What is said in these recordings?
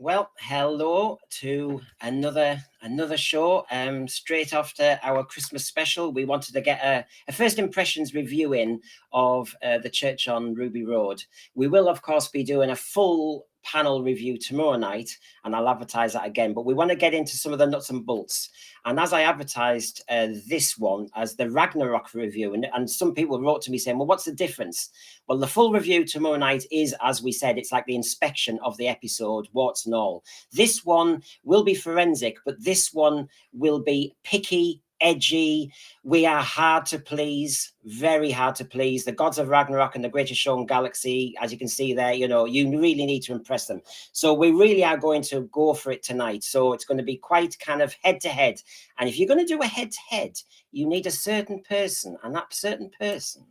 Well, hello to another show. Straight after our Christmas special, we wanted to get a first impressions review in of the church on Ruby Road. We will, of course, be doing a full panel review tomorrow night, and I'll advertise that again. But we want to get into some of the nuts and bolts. And as I advertised this one as the Ragnarok review, and some people wrote to me saying, well, what's the difference? Well, the full review tomorrow night is, as we said, it's like the inspection of the episode, warts and all. This one will be forensic, but this one will be picky, edgy. We are hard to please, very hard to please. The gods of Ragnarok and the greatest show in galaxy, as you can see there, you really need to impress them. So we really are going to go for it tonight. So it's going to be quite kind of head to head. And if you're going to do a head to head, you need a certain person, and that certain person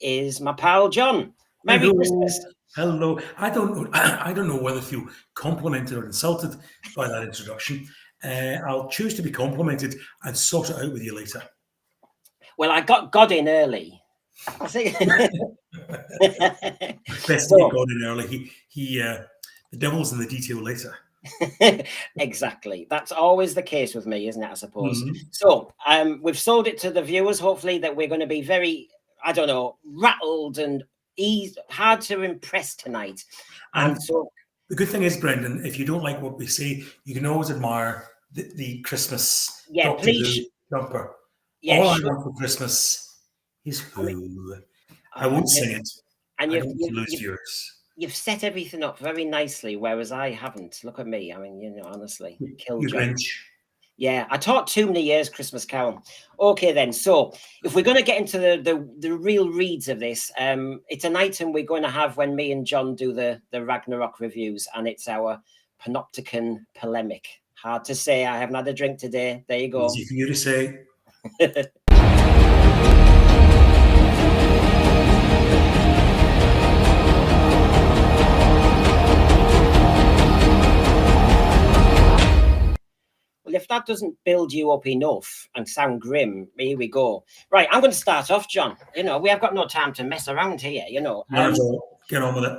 is my pal John. Merry Christmas. Hello. I don't know whether to feel complimented or insulted by that introduction. I'll choose to be complimented and sort it out with you later. Well, I got God in early. I think Best to get God in early. The devil's in the detail later. Exactly. That's always the case with me, isn't it? I suppose. Mm-hmm. So we've sold it to the viewers, hopefully, that we're going to be very, I don't know, rattled and hard to impress tonight. And so the good thing is, Brendan, if you don't like what we say, you can always admire the Christmas Doctor Who jumper. Yeah, all I want for Christmas is Who. I won't sing it. And I don't lose viewers. You've set everything up very nicely, whereas I haven't. Look at me. I mean, honestly, you Grinch. Yeah, I taught too many years Christmas Carol. Okay, then. So if we're going to get into the real reads of this, it's an item we're going to have when me and John do the Ragnarok reviews, and it's our panopticon polemic. Hard to say. I haven't had a drink today. There you go. Easy for you to say. Well, if that doesn't build you up enough and sound grim, here we go. Right, I'm going to start off, John. We have got no time to mess around here, Not at all. Get on with it.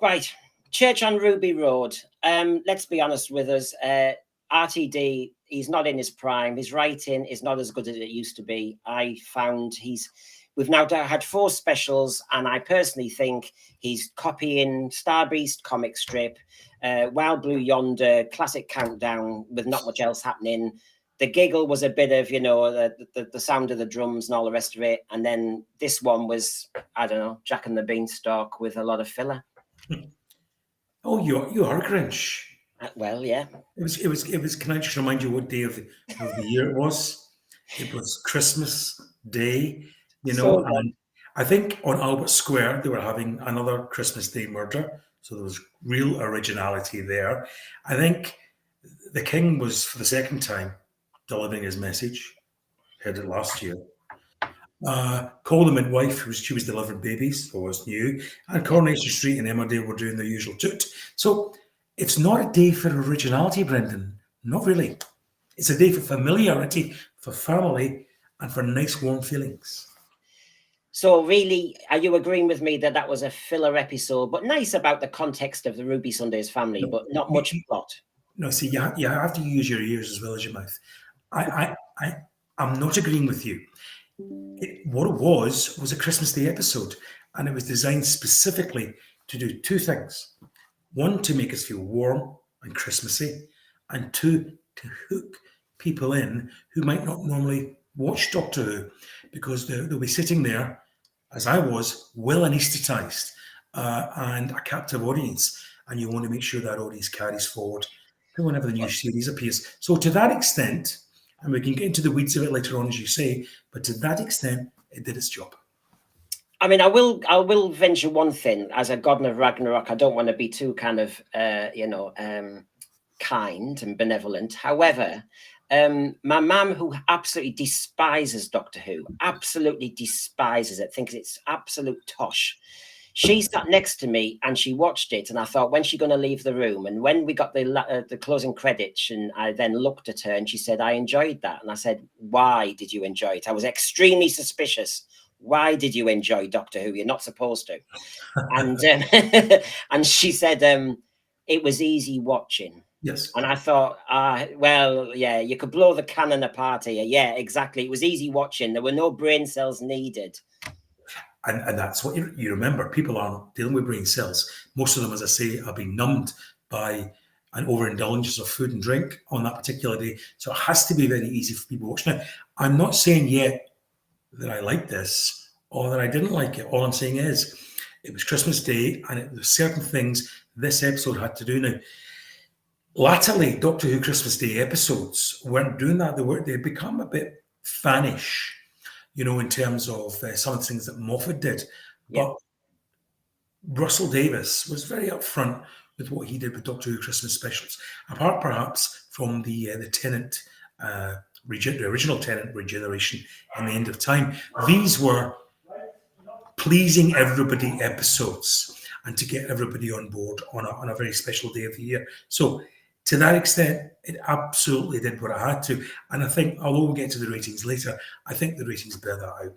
Right, church on Ruby Road. Let's be honest with us. RTD, he's not in his prime. His writing is not as good as it used to be. I found we've now had 4 specials, and I personally think he's copying Star Beast comic strip, Wild Blue Yonder, classic countdown with not much else happening. The giggle was a bit of, the sound of the drums and all the rest of it. And then this one was, I don't know, Jack and the Beanstalk with a lot of filler. Oh, you are a Grinch. Well, yeah. It was. Can I just remind you what day of the year it was? It was Christmas Day, and I think on Albert Square they were having another Christmas Day murder, so there was real originality there. I think the King was, for the second time, delivering his message. Heard it last year. Cole the midwife, she was delivering babies, so it was new, and Coronation Street and Emmerdale were doing their usual toot. So it's not a day for originality, Brendan. Not really. It's a day for familiarity, for family, and for nice, warm feelings. So really, are you agreeing with me that was a filler episode, but nice about the context of the Ruby Sundays family, but not much plot? No, see, you have to use your ears as well as your mouth. I'm not agreeing with you. What it was a Christmas Day episode, and it was designed specifically to do 2 things. 1, to make us feel warm and Christmassy, and 2, to hook people in who might not normally watch Doctor Who, because they'll be sitting there, as I was, well anaesthetised and a captive audience, and you want to make sure that audience carries forward to whenever the new series appears. So to that extent, and we can get into the weeds of it later on, as you say, but to that extent, it did its job. I mean, I will venture one thing. As a god of Ragnarok, I don't want to be too kind of, kind and benevolent. However, my mum, who absolutely despises Doctor Who, absolutely despises it, thinks it's absolute tosh. She sat next to me and she watched it, and I thought, when's she going to leave the room? And when we got the closing credits, and I then looked at her and she said, I enjoyed that. And I said, why did you enjoy it? I was extremely suspicious. Why did you enjoy Doctor Who? You're not supposed to. And and she said, it was easy watching. Yes. And I thought, well, yeah, you could blow the cannon apart here. Yeah, exactly. It was easy watching. There were no brain cells needed. And that's what you remember. People aren't dealing with brain cells. Most of them, as I say, have been numbed by an overindulgence of food and drink on that particular day. So it has to be very easy for people watching it. I'm not saying yet that I like this or that I didn't like it. All I'm saying is it was Christmas Day and there were certain things this episode had to do. Now, latterly, Doctor Who Christmas Day episodes weren't doing that. They'd become a bit fannish, in terms of some of the things that Moffat did. Yeah. But Russell Davies was very upfront with what he did with Doctor Who Christmas specials, apart perhaps from the Tennant, the original Tennant regeneration and the End of Time. These were pleasing everybody episodes and to get everybody on board on a very special day of the year. So to that extent, it absolutely did what it had to. And I think, although we'll get to the ratings later, I think the ratings bear that out.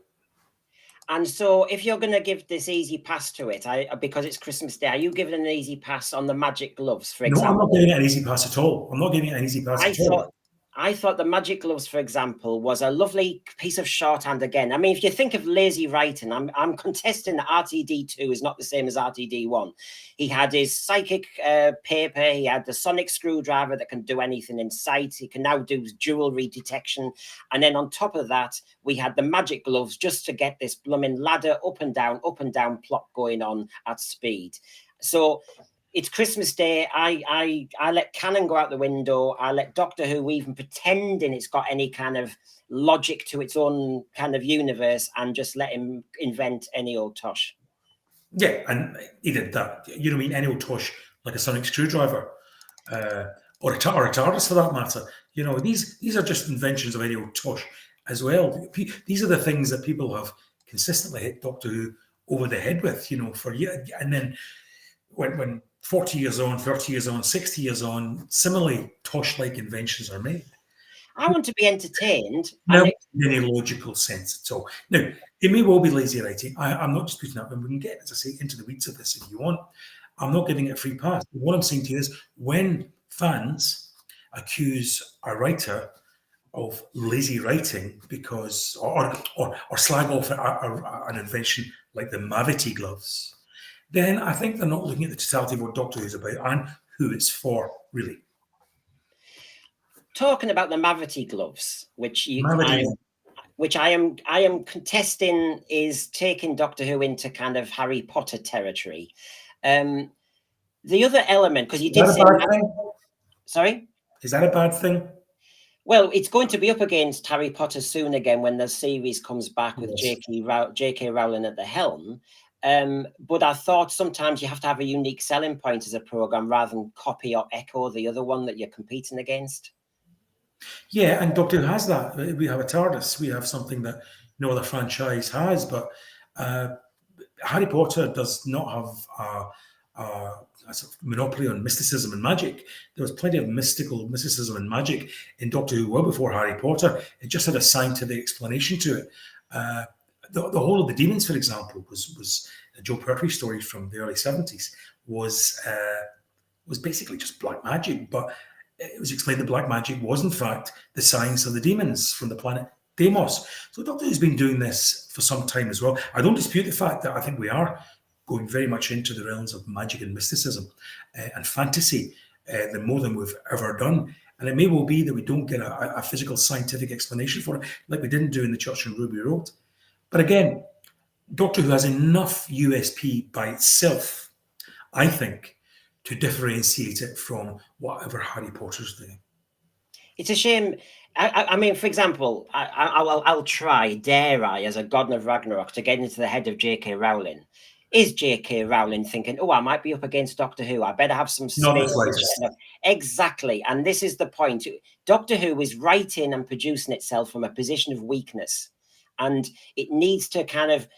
And so if you're going to give this easy pass to it, because it's Christmas Day, are you giving an easy pass on the magic gloves, for example? No, I'm not giving it an easy pass at all. I'm not giving it an easy pass at all. I thought the magic gloves, for example, was a lovely piece of shorthand again. I mean, if you think of lazy writing, I'm contesting that RTD2 is not the same as RTD1. He had his psychic paper. He had the sonic screwdriver that can do anything in sight. He can now do jewelry detection. And then on top of that, we had the magic gloves just to get this blooming ladder up and down plot going on at speed. So it's Christmas Day. I let canon go out the window. I let Doctor Who even pretending it's got any kind of logic to its own kind of universe and just let him invent any old tosh. Yeah, and he did that. You know what I mean? Any old tosh, like a sonic screwdriver, or a TARDIS for that matter. These are just inventions of any old tosh as well. These are the things that people have consistently hit Doctor Who over the head with, for years. And then when 40 years on, 30 years on, 60 years on, similarly tosh-like inventions are made. I want to be entertained. No, in any logical sense at all. Now, it may well be lazy writing. I'm not disputing that, and we can get, as I say, into the weeds of this if you want. I'm not giving it a free pass. What I'm saying to you is, when fans accuse a writer of lazy writing because, or slag off an invention like the Mavity gloves, then I think they're not looking at the totality of what Doctor Who is about and who it's for, really. Talking about the Mavity gloves, which I am contesting is taking Doctor Who into kind of Harry Potter territory. The other element, because you did say, sorry, is that a bad thing? Well, it's going to be up against Harry Potter soon again when the series comes back with J.K. Rowling at the helm. But I thought sometimes you have to have a unique selling point as a program rather than copy or echo the other one that you're competing against. Yeah, and Doctor Who has that. We have a TARDIS. We have something that no other franchise has. But Harry Potter does not have a sort of monopoly on mysticism and magic. There was plenty of mysticism and magic in Doctor Who well before Harry Potter. It just had a scientific explanation to it. The whole of the demons, for example, was a Joe Pertwee story from the early 70s, was basically just black magic, but it was explained that black magic was in fact the science of the demons from the planet Deimos. So Doctor Who's been doing this for some time as well. I don't dispute the fact that I think we are going very much into the realms of magic and mysticism and fantasy more than we've ever done. And it may well be that we don't get a physical scientific explanation for it, like we didn't do in the Church on Ruby Road. But again, Doctor Who has enough USP by itself, I think, to differentiate it from whatever Harry Potter's doing. It's a shame. I mean, for example, I'll try, dare I, as a God of Ragnarok, to get into the head of J.K. Rowling. Is J.K. Rowling thinking, I might be up against Doctor Who, I better have some space? Exactly. And this is the point. Doctor Who is writing and producing itself from a position of weakness. And it needs to kind of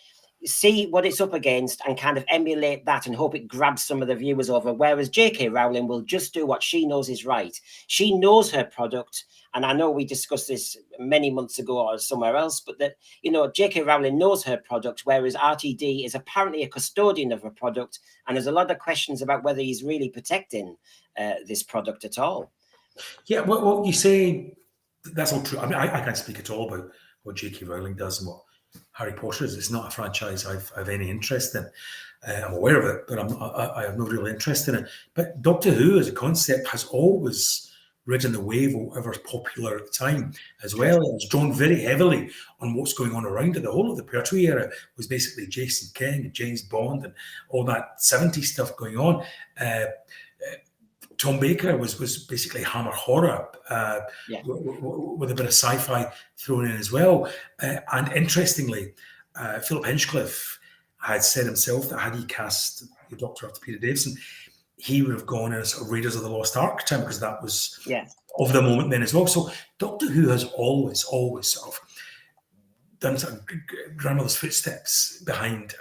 see what it's up against and kind of emulate that and hope it grabs some of the viewers over. Whereas J.K. Rowling will just do what she knows is right. She knows her product. And I know we discussed this many months ago or somewhere else, but that, you know, J.K. Rowling knows her product, whereas RTD is apparently a custodian of a product. And there's a lot of questions about whether he's really protecting this product at all. Yeah, well, you say that's all true. I mean, I can't speak at all about what J.K. Rowling does and what Harry Potter is. It's not a franchise I've any interest in. I'm aware of it, but I have no real interest in it. But Doctor Who as a concept has always ridden the wave of whatever's popular at the time as well. It was drawn very heavily on what's going on around it. The whole of the Pertwee era was basically Jason King and James Bond and all that 70s stuff going on. Tom Baker was basically Hammer horror with a bit of sci-fi thrown in as well. And interestingly, Philip Hinchcliffe had said himself that had he cast the Doctor after Peter Davison, he would have gone as sort of Raiders of the Lost Ark time, because that was of the moment then as well. So Doctor Who has always sort of done sort of grandmother's footsteps behind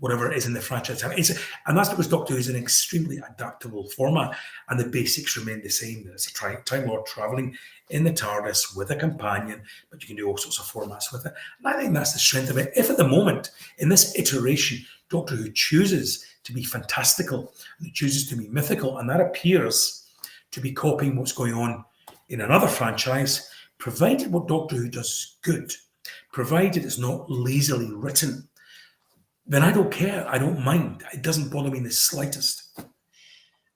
whatever it is in the franchise. And that's because Doctor Who is an extremely adaptable format, and the basics remain the same. It's a Time Lord travelling in the TARDIS with a companion, but you can do all sorts of formats with it. And I think that's the strength of it. If at the moment, in this iteration, Doctor Who chooses to be fantastical and it chooses to be mythical, and that appears to be copying what's going on in another franchise, provided what Doctor Who does is good, provided it's not lazily written, then I don't care. I don't mind. It doesn't bother me in the slightest.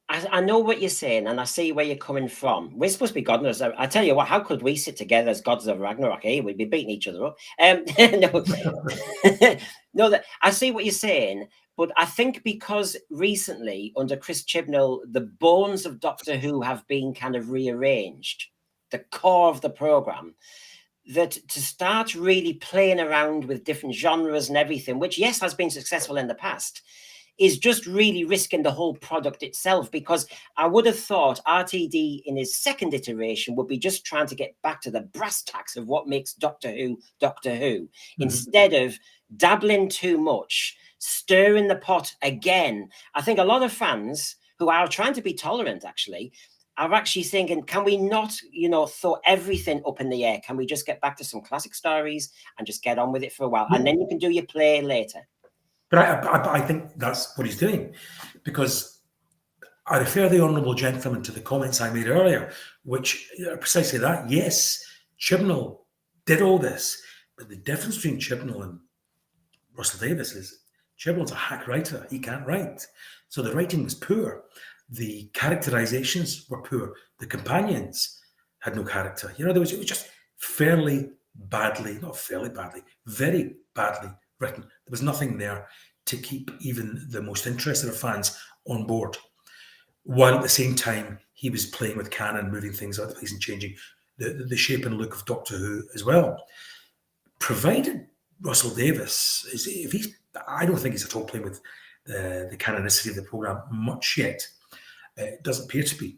I know what you're saying, and I see where you're coming from. We're supposed to be godmothers. I tell you what, how could we sit together as gods of Ragnarok? Eh? We'd be beating each other up. No, no. I see what you're saying, but I think because recently, under Chris Chibnall, the bones of Doctor Who have been kind of rearranged, the core of the program, that to start really playing around with different genres and everything, which, yes, has been successful in the past, is just really risking the whole product itself. Because I would have thought RTD in his second iteration would be just trying to get back to the brass tacks of what makes Doctor Who, instead of dabbling too much, stirring the pot again. I think a lot of fans who are trying to be tolerant, actually, are actually thinking, can we not, throw everything up in the air? Can we just get back to some classic stories and just get on with it for a while? And then you can do your play later. But I think that's what he's doing, because I refer the Honourable Gentleman to the comments I made earlier, which are precisely that. Yes, Chibnall did all this, but the difference between Chibnall and Russell Davies is Chibnall's a hack writer. He can't write. So the writing was poor. The characterizations were poor. The companions had no character. It was just very badly written. There was nothing there to keep even the most interested of fans on board, while at the same time he was playing with canon, moving things out of place and changing the shape and look of Doctor Who as well. Provided Russell Davies I don't think he's at all playing with the canonicity of the programme much yet. It doesn't appear to be.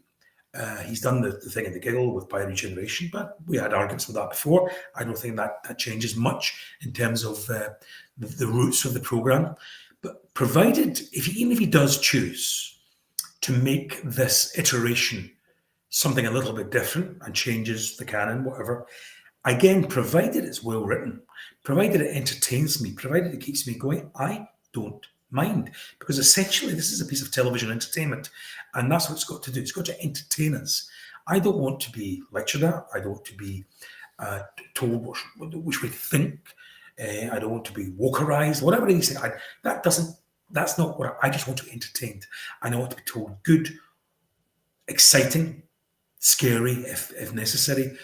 He's done the thing in the giggle with bioregeneration, but we had arguments with that before. I don't think that changes much in terms of the roots of the programme. But provided, even if he does choose to make this iteration something a little bit different and changes the canon, whatever, again, provided it's well written, provided it entertains me, provided it keeps me going, I don't mind, because essentially this is a piece of television entertainment, and that's what it's got to do. It's got to entertain us. I don't want to be lectured at. I don't want to be told which way to think. I don't want to be wokerized, whatever it is. That's not what I just want to be entertained. And I want to be told good, exciting, scary if necessary,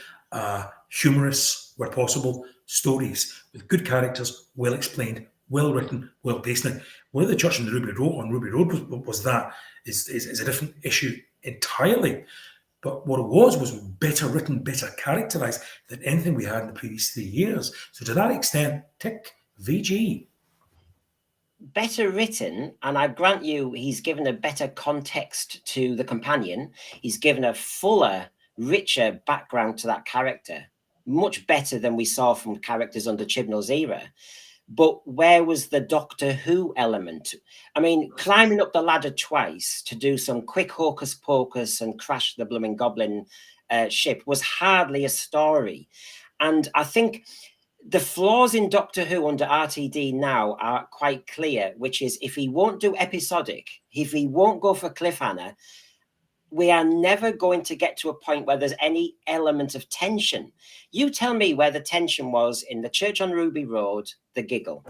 humorous where possible stories with good characters, well explained, well written, well paced. Now, whether the Church on Ruby Road was that is a different issue entirely. But what it was better written, better characterised than anything we had in the previous 3 years. So to that extent, tick, VG. Better written, and I grant you he's given a better context to the companion. He's given a fuller, richer background to that character. Much better than we saw from characters under Chibnall's era. But where was the Doctor Who element? I mean, climbing up the ladder twice to do some quick hocus pocus and crash the blooming goblin ship was hardly a story. And I think the flaws in Doctor Who under RTD now are quite clear, which is if he won't do episodic, if he won't go for cliffhanger, we are never going to get to a point where there's any element of tension. You tell me where the tension was in the Church on Ruby Road, the giggle,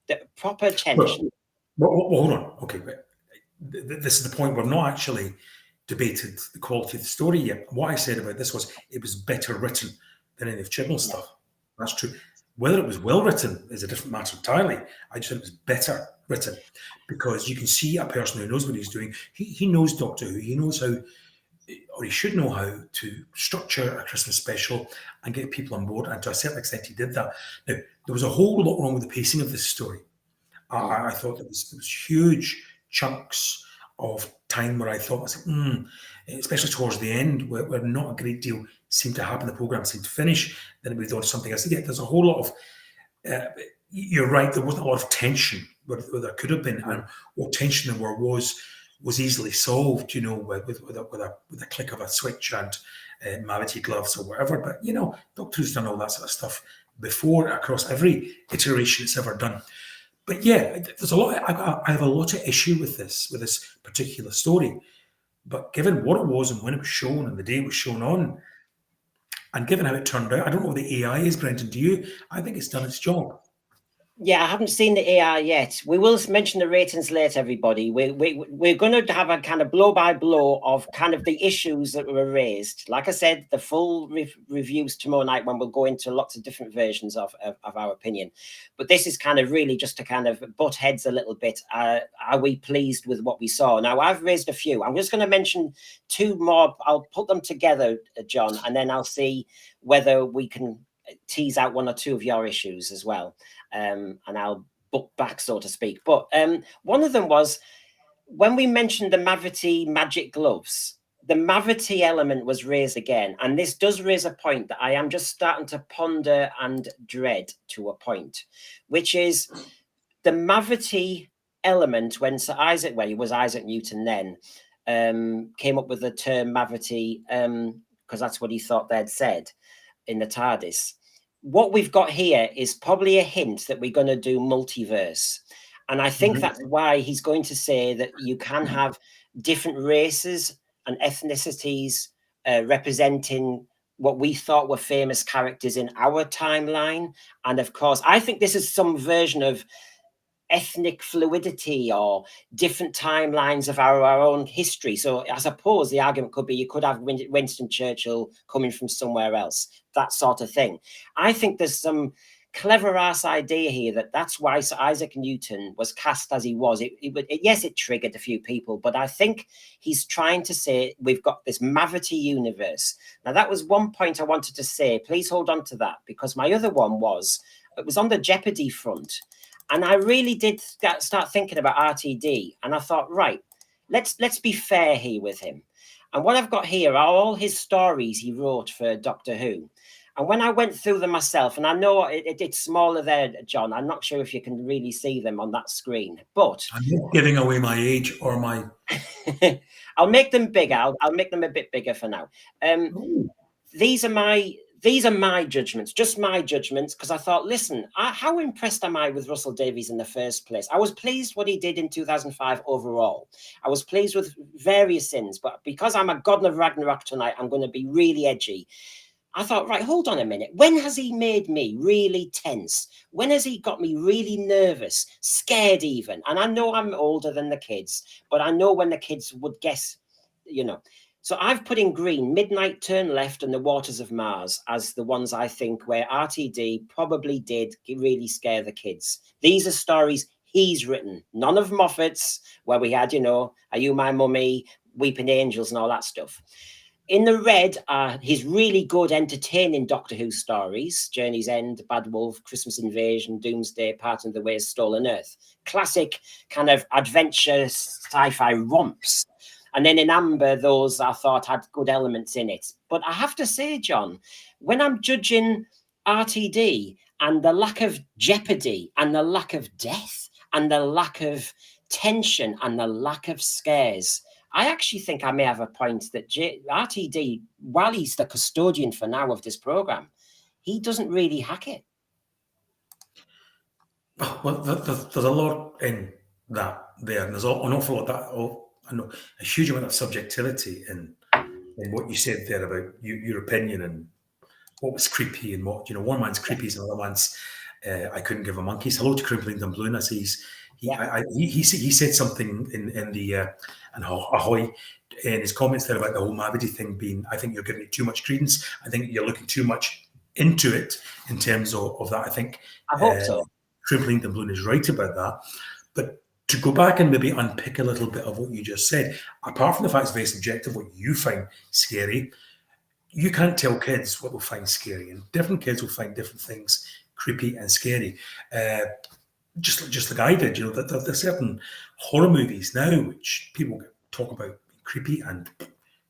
the proper tension. Well, hold on. Okay, but this is the point. We're not actually debated the quality of the story yet. What I said about this was it was better written than any of Chibnall's stuff. That's true. Whether it was well written is a different matter entirely. I just think it was better written because you can see a person who knows what he's doing. He knows Doctor Who. He knows how, or he should know how to structure a Christmas special and get people on board. And to a certain extent, he did that. Now, there was a whole lot wrong with the pacing of this story. I thought there was huge chunks of time where I thought, especially towards the end, where not a great deal seemed to happen. The programme seemed to finish, then it moved on to something else. Yeah, there's a whole lot of, you're right, there wasn't a lot of tension where there could have been, and what tension there was easily solved, with a click of a switch and Mavity gloves or whatever. But, Doctor Who's done all that sort of stuff before across every iteration it's ever done. But yeah, there's a lot. I have a lot of issue with this particular story. But given what it was and when it was shown and the day it was shown on, and given how it turned out, I don't know what the AI is, Brendan. Do you? I think it's done its job. Yeah, I haven't seen the AI yet. We will mention the ratings later, everybody. We're going to have a kind of blow by blow of kind of the issues that were raised. Like I said, the full reviews tomorrow night when we'll go into lots of different versions of our opinion. But this is kind of really just to kind of butt heads a little bit. Are we pleased with what we saw? Now, I've raised a few. I'm just going to mention two more. I'll put them together, John, and then I'll see whether we can tease out one or two of your issues as well. And I'll book back, so to speak. But one of them was when we mentioned the Mavity magic gloves, the Mavity element was raised again. And this does raise a point that I am just starting to ponder and dread to a point, which is the Mavity element when Sir Isaac, well, it was Isaac Newton then, came up with the term Mavity because that's what he thought they'd said in the TARDIS. What we've got here is probably a hint that we're going to do multiverse. And I think that's why he's going to say that you can have different races and ethnicities representing what we thought were famous characters in our timeline. And of course, I think this is some version of ethnic fluidity or different timelines of our own history. So I suppose the argument could be you could have Winston Churchill coming from somewhere else, that sort of thing. I think there's some clever ass idea here that's why Sir Isaac Newton was cast as he was. Yes, it triggered a few people, but I think he's trying to say we've got this Mavity universe. Now, that was one point I wanted to say. Please hold on to that, because my other one was, it was on the Jeopardy front. And I really did start thinking about RTD. And I thought, right, let's be fair here with him. And what I've got here are all his stories he wrote for Doctor Who. And when I went through them myself, and I know it's smaller there, John, I'm not sure if you can really see them on that screen, but I'm not giving away my age or my... I'll make them bigger. I'll make them a bit bigger for now. These are my judgments, just my judgments, because I thought, listen, how impressed am I with Russell Davies in the first place? I was pleased what he did in 2005 overall. I was pleased with various sins, but because I'm a God of Ragnarok tonight, I'm going to be really edgy. I thought, right, hold on a minute. When has he made me really tense? When has he got me really nervous, scared even? And I know I'm older than the kids, but I know when the kids would guess, So I've put in green Midnight Turn Left and The Waters of Mars as the ones I think where RTD probably did really scare the kids. These are stories he's written, none of Moffat's, where we had, Are You My Mummy, Weeping Angels and all that stuff. In the red are his really good, entertaining Doctor Who stories, Journey's End, Bad Wolf, Christmas Invasion, Doomsday, Part of the Way, Stolen Earth. Classic kind of adventure sci-fi romps. And then in amber, those I thought had good elements in it. But I have to say, John, when I'm judging RTD, and the lack of jeopardy and the lack of death and the lack of tension and the lack of scares. I actually think I may have a point that RTD, while he's the custodian for now of this program, he doesn't really hack it. Well, there's a lot in that there, and there's an awful lot I know a huge amount of subjectivity in what you said there about your opinion and what was creepy and what, one man's creepy and another man's I couldn't give a monkey's. Hello to Crimpling and Blueness. He said something in the in Ahoy in his comments there about the whole Mavity thing being, I think you're giving it too much credence. I think you're looking too much into it in terms of that. I think I hope so. Crimpling and Blueness is right about that. But to go back and maybe unpick a little bit of what you just said, apart from the fact it's very subjective, what you find scary, you can't tell kids what they'll find scary, and different kids will find different things creepy and scary. Just like I did, there's certain horror movies now which people talk about creepy and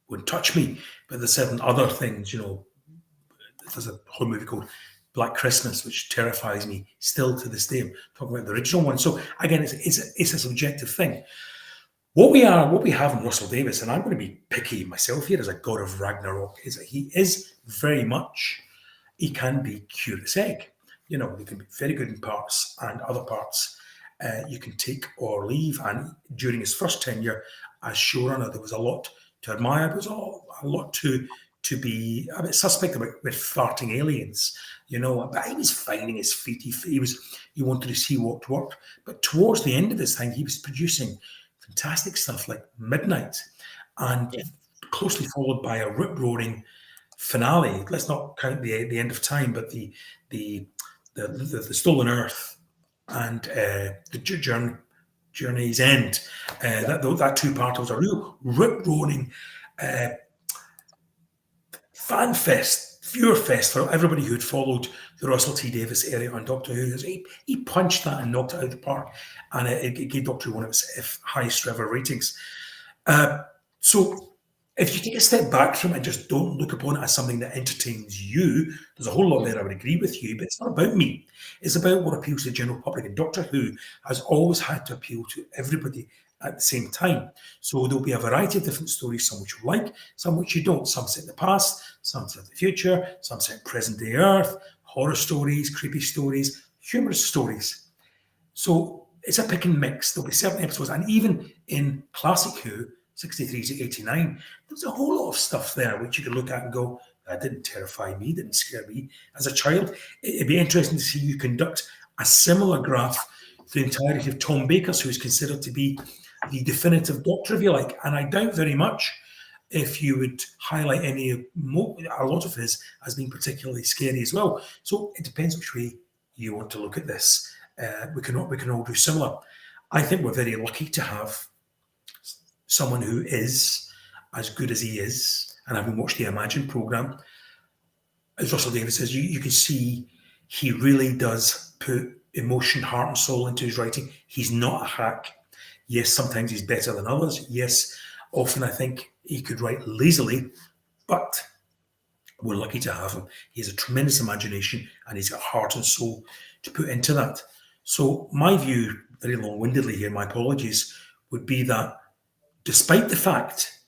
wouldn't touch me, but there's certain other things, there's a horror movie called Black Christmas, which terrifies me still to this day. I'm talking about the original one. So again, it's a subjective thing. What we have in Russell Davies, and I'm going to be picky myself here as a god of Ragnarok, is that he is very much, he can be curious egg. He can be very good in parts, and other parts you can take or leave. And during his first tenure as showrunner, there was a lot to admire. There was a lot to be a bit suspect about with farting aliens, but he was finding his feet. He wanted to see what worked. But towards the end of this thing, he was producing fantastic stuff like Midnight, and closely followed by a rip-roaring finale. Let's not count the end of time, but the Stolen Earth and the Journey's End. That two-parter was a real rip-roaring fan fest, viewer fest for everybody who'd followed the Russell T Davies area on Doctor Who. He punched that and knocked it out of the park, and it gave Doctor Who one of its highest ever ratings. So if you take a step back from it and just don't look upon it as something that entertains you, there's a whole lot there I would agree with you, but it's not about me. It's about what appeals to the general public. And Doctor Who has always had to appeal to everybody at the same time. So there'll be a variety of different stories, some which you like, some which you don't. Some set in the past, some set in the future, some set in present day Earth, horror stories, creepy stories, humorous stories. So it's a pick and mix. There'll be certain episodes, and even in classic Who, 63 to 89, there's a whole lot of stuff there which you can look at and go, that didn't terrify me, didn't scare me as a child. It'd be interesting to see you conduct a similar graph for the entirety of Tom Baker's, who is considered to be the definitive Doctor, if you like. And I doubt very much if you would highlight a lot of his as being particularly scary as well. So it depends which way you want to look at this. We can all do similar. I think we're very lucky to have someone who is as good as he is, and having watched the Imagine programme, as Russell Davies says, you can see he really does put emotion, heart and soul into his writing. He's not a hack. Yes, sometimes he's better than others. Yes, often I think he could write lazily, but we're lucky to have him. He has a tremendous imagination, and he's got heart and soul to put into that. So my view, very long-windedly here, my apologies, would be that despite the fact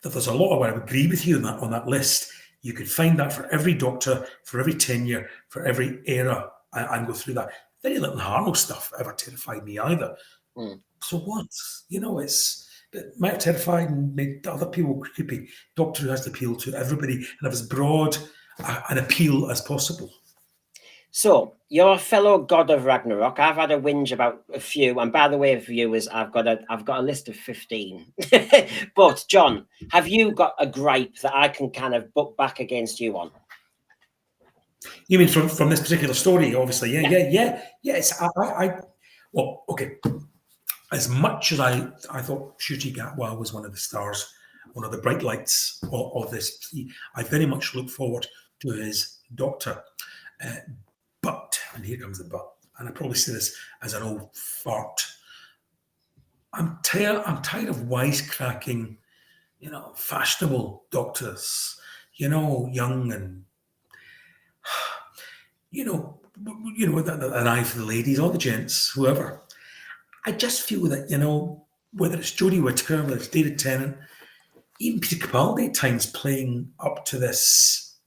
that there's a lot of, I would agree with you on that list, you could find that for every Doctor, for every tenure, for every era, and go through that. Very little Harlow stuff ever terrified me either. So what? It might have terrified and made other people creepy. Doctor Who has to appeal to everybody and have as broad an appeal as possible. So you're a fellow god of Ragnarok. I've had a whinge about a few, and by the way, viewers, I've got a list of 15. But John, have you got a gripe that I can kind of butt back against you on? You mean from this particular story? Obviously, yeah. Yes, well, okay. As much as I thought Ncuti Gatwa was one of the stars, one of the bright lights of this, I very much look forward to his Doctor. But, and here comes the but, and I probably say this as an old fart, I'm tired of wisecracking, fashionable doctors, young and, you know, an eye for the ladies or the gents, whoever. I just feel that, you know, whether it's Jodie Whittaker, whether it's David Tennant, even Peter Capaldi at times playing up to this,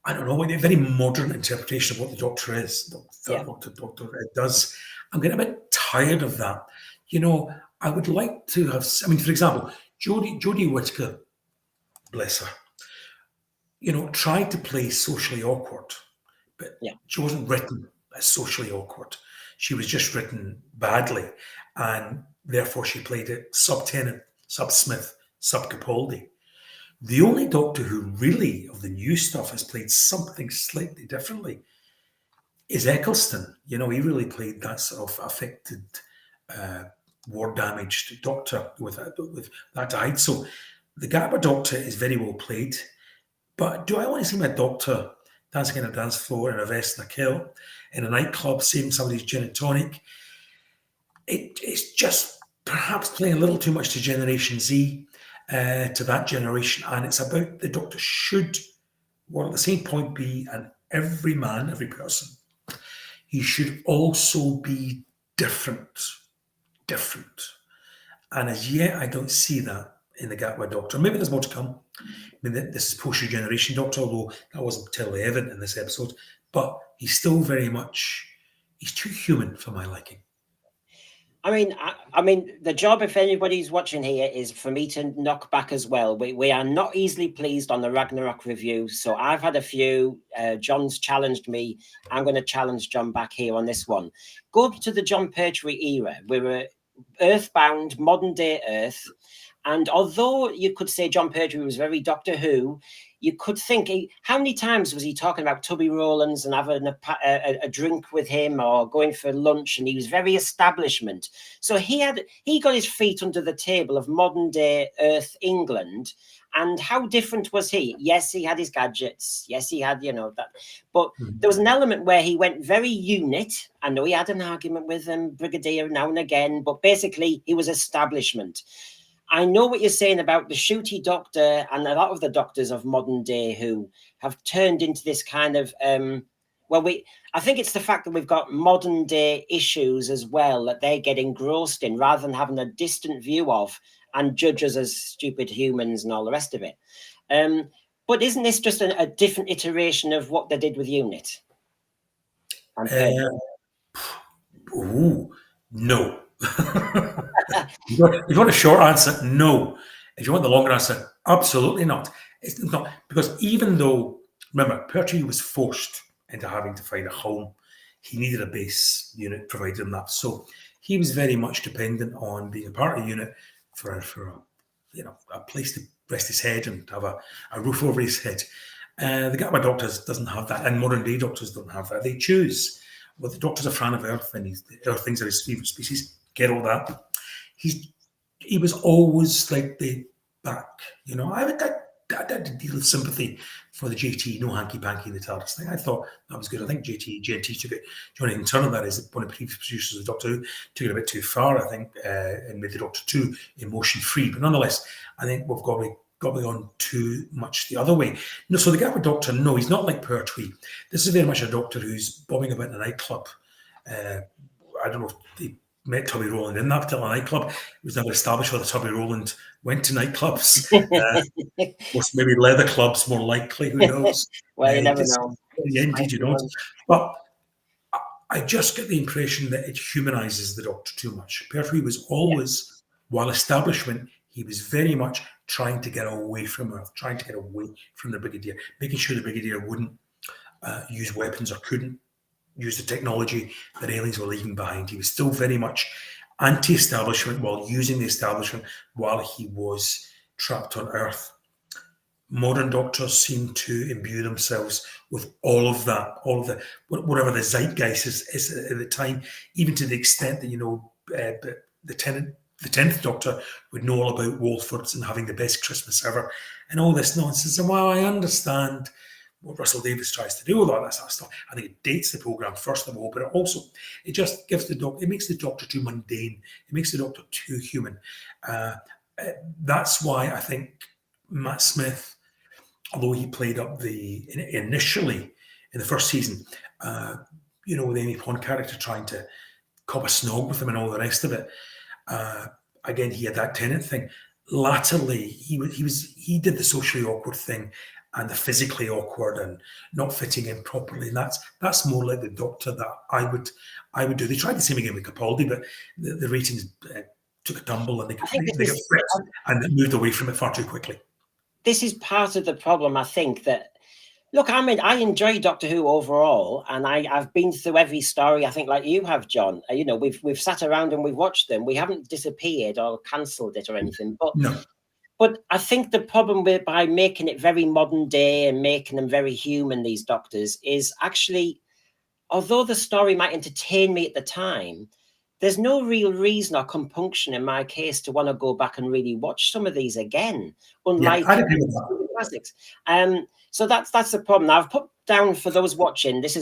I don't know, a very modern interpretation of what the Doctor is, what the Doctor does. I'm getting a bit tired of that. You know, I would like to have, I mean, for example, Jodie Whittaker, bless her, you know, tried to play socially awkward, but she wasn't written as socially awkward. She was just written badly, and therefore she played it sub-Tennant, sub-Smith, sub-Capaldi. The only Doctor who really, of the new stuff, has played something slightly differently is Eccleston. You know, he really played that sort of affected, war-damaged Doctor with that died. So the Gapper Doctor is very well played. But do I want to see my Doctor dancing on a dance floor in a vest and a kilt in a nightclub, saving somebody's gin and tonic? It's just perhaps playing a little too much to Generation Z, to that generation. And it's about the Doctor should, well, at the same point, be an every man, every person. He should also be different. And as yet, I don't see that in the Gatwa Doctor. Maybe there's more to come. I mean, this is post-regeneration Doctor, although that wasn't terribly evident in this episode. But he's still very much, he's too human for my liking. I mean, the job, if anybody's watching here, is for me to knock back as well. We are not easily pleased on the Ragnarok review. So I've had a few. John's challenged me. I'm going to challenge John back here on this one. Go up to the John Pertwee era. We were earthbound, modern day Earth. And although you could say John Pertwee was very Doctor Who, you could think, how many times was he talking about Tubby Rowlands and having a drink with him or going for lunch? And he was very establishment. So he got his feet under the table of modern day Earth England. And how different was he? Yes, he had his gadgets. Yes, he had, you know, that. But there was an element where he went very unit. I know he had an argument with Brigadier now and again, but basically he was establishment. I know what you're saying about the shooty Doctor and a lot of the Doctors of modern day who have turned into this kind of, I think it's the fact that we've got modern day issues as well that they get engrossed in rather than having a distant view of and judge us as stupid humans and all the rest of it. But isn't this just a different iteration of what they did with Unit? No. If you want a short answer, no. If you want the longer answer, absolutely not. It's not, because even though, remember, Pertwee was forced into having to find a home. He needed a base. Unit provided him that. So he was very much dependent on being a part of Unit for a place to rest his head and have a roof over his head. The Gatwa Doctors doesn't have that, and modern day Doctors don't have that. They choose. Well, the Doctor's a fan of Earth, and Earth things are his favourite species. Get all that. He was always like the back, you know. I had a deal of sympathy for the JT, no hanky panky in the TARDIS thing. I thought that was good. I think JT took it. Johnny Turner, that is one of the previous producers of Doctor Who, took it a bit too far, I think, and made the Doctor 2 emotion free. But nonetheless, I think we've got on too much the other way. No, so the Gatwa Doctor, no, he's not like Pertwee. This is very much a Doctor who's bombing about in a nightclub. I don't know if they met Tubby Rowland in that particular nightclub. It was never established whether Tubby Rowland went to nightclubs. Or maybe leather clubs, more likely, who knows? Well, you never know. Yeah, indeed, you don't. But I just get the impression that it humanises the Doctor too much. Pertwee was always, while establishment, he was very much trying to get away from Earth, trying to get away from the Brigadier, making sure the Brigadier wouldn't use weapons or couldn't use the technology that aliens were leaving behind. He was still very much anti-establishment while using the establishment while he was trapped on Earth. Modern Doctors seem to imbue themselves with all of that, whatever the zeitgeist is at the time, even to the extent that, you know, the 10th Doctor would know all about Walfords and having the best Christmas ever and all this nonsense. And while I understand what Russell Davies tries to do with all that sort of stuff, I think it dates the programme first of all, but it just gives it makes the Doctor too mundane. It makes the Doctor too human. That's why I think Matt Smith, although he played up initially in the first season, with the Amy Pond character trying to cop a snog with him and all the rest of it. Again, he had that Tennant thing. Latterly, he did the socially awkward thing and the physically awkward and not fitting in properly. And that's more like the Doctor that I would do. They tried the same again with Capaldi, but the ratings took a tumble and they got flipped and they moved away from it far too quickly. This is part of the problem, I think, that look, I mean, I enjoy Doctor Who overall, and I've been through every story, I think, like you have, John. We've sat around and we've watched them. We haven't disappeared or cancelled it or anything. But no. But I think the problem by making it very modern day and making them very human, these Doctors, is actually, although the story might entertain me at the time, there's no real reason or compunction in my case to want to go back and really watch some of these again, unlike the classics. So that's the problem. Now, I've put down for those watching, this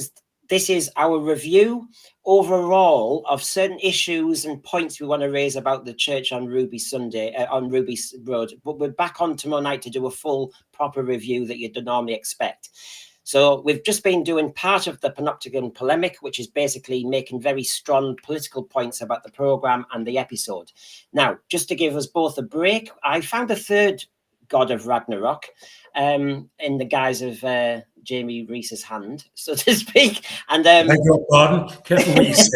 is our review overall of certain issues and points we want to raise about the church on Ruby Sunday, on Ruby Road. But we're back on tomorrow night to do a full, proper review that you'd normally expect. So we've just been doing part of the Panopticon polemic, which is basically making very strong political points about the programme and the episode. Now, just to give us both a break, I found a third god of Ragnarok in the guise of Jamie Reese's hand, so to speak. And beg your pardon, careful what you say.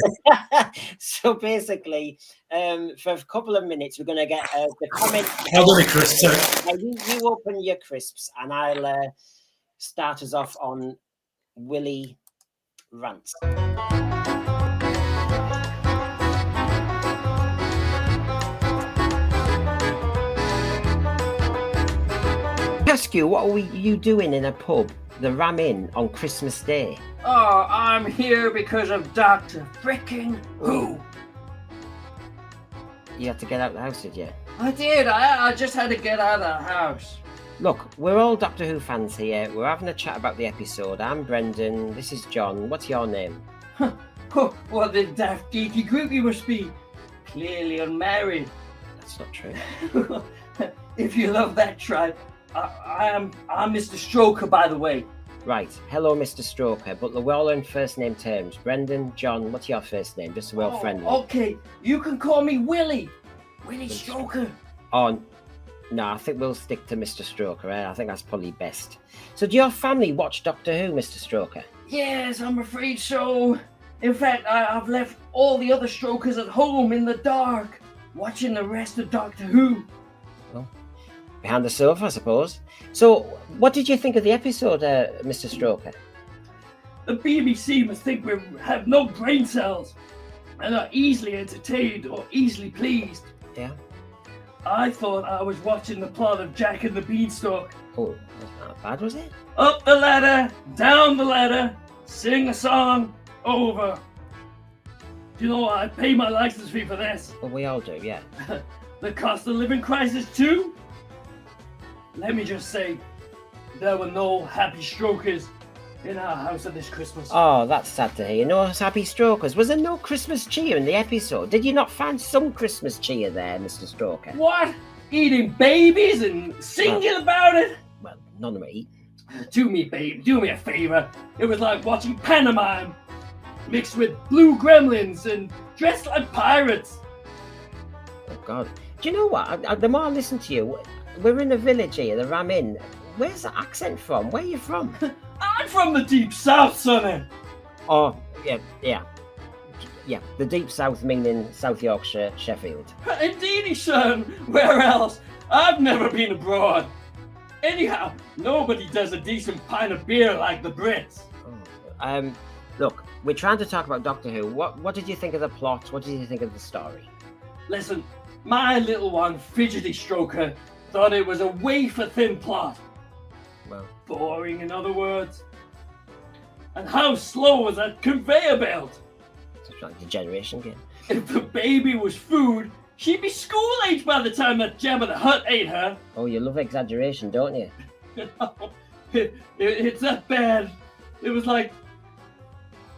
So basically, for a couple of minutes, we're going to get the comment. How many crisps out? You open your crisps, and I'll start us off on Willy Rants. Ask you, what are you doing in a pub, the Ram Inn, on Christmas Day? Oh, I'm here because of Doctor Frickin' Who. You had to get out of the house, did you? I did. I just had to get out of the house. Look, we're all Doctor Who fans here. We're having a chat about the episode. I'm Brendan. This is John. What's your name? What the daft geeky group you must be. Clearly unmarried. That's not true. If you love that tribe. I'm Mr. Stroker, by the way. Right. Hello, Mr. Stroker. But we're all in first name terms. Brendan, John, what's your first name? Just so we're all friendly. Okay. You can call me Willy. Willy Stroker. Oh, no, I think we'll stick to Mr. Stroker. I think that's probably best. So do your family watch Doctor Who, Mr. Stroker? Yes, I'm afraid so. In fact, I've left all the other Strokers at home in the dark, watching the rest of Doctor Who. Well, behind the sofa, I suppose. So, what did you think of the episode, Mr. Stroker? The BBC must think we have no brain cells and are easily entertained or easily pleased. Yeah. I thought I was watching the plot of Jack and the Beanstalk. Oh, that's not bad, was it? Up the ladder, down the ladder, sing a song, over. Do you know what? I pay my license fee for this. Well, we all do, yeah. The cost of living crisis too? Let me just say, there were no happy strokers in our house at this Christmas. Oh, that's sad to hear. No happy strokers. Was there no Christmas cheer in the episode? Did you not find some Christmas cheer there, Mr. Stroker? What? Eating babies and singing about it? Well, none of me. Do me, babe. Do me a favor. It was like watching pantomime, mixed with blue gremlins and dressed like pirates. Oh, God. Do you know what? The more I listen to you, we're in a village here, the Ram Inn. Where's the accent from? Where are you from? I'm from the deep south, sonny. Oh, yeah. The deep south, meaning South Yorkshire, Sheffield. Indeedy, son. Where else? I've never been abroad. Anyhow, nobody does a decent pint of beer like the Brits. Oh, look, we're trying to talk about Doctor Who. What did you think of the plot? What did you think of the story? Listen, my little one, Fidgety Stroker, thought it was a wafer-thin plot. Well, boring, in other words. And how slow was that conveyor belt? It's like the generation game. If the baby was food, she'd be school-age by the time that Jabba the Hutt ate her. Oh, you love exaggeration, don't you? It's that bad. It was like,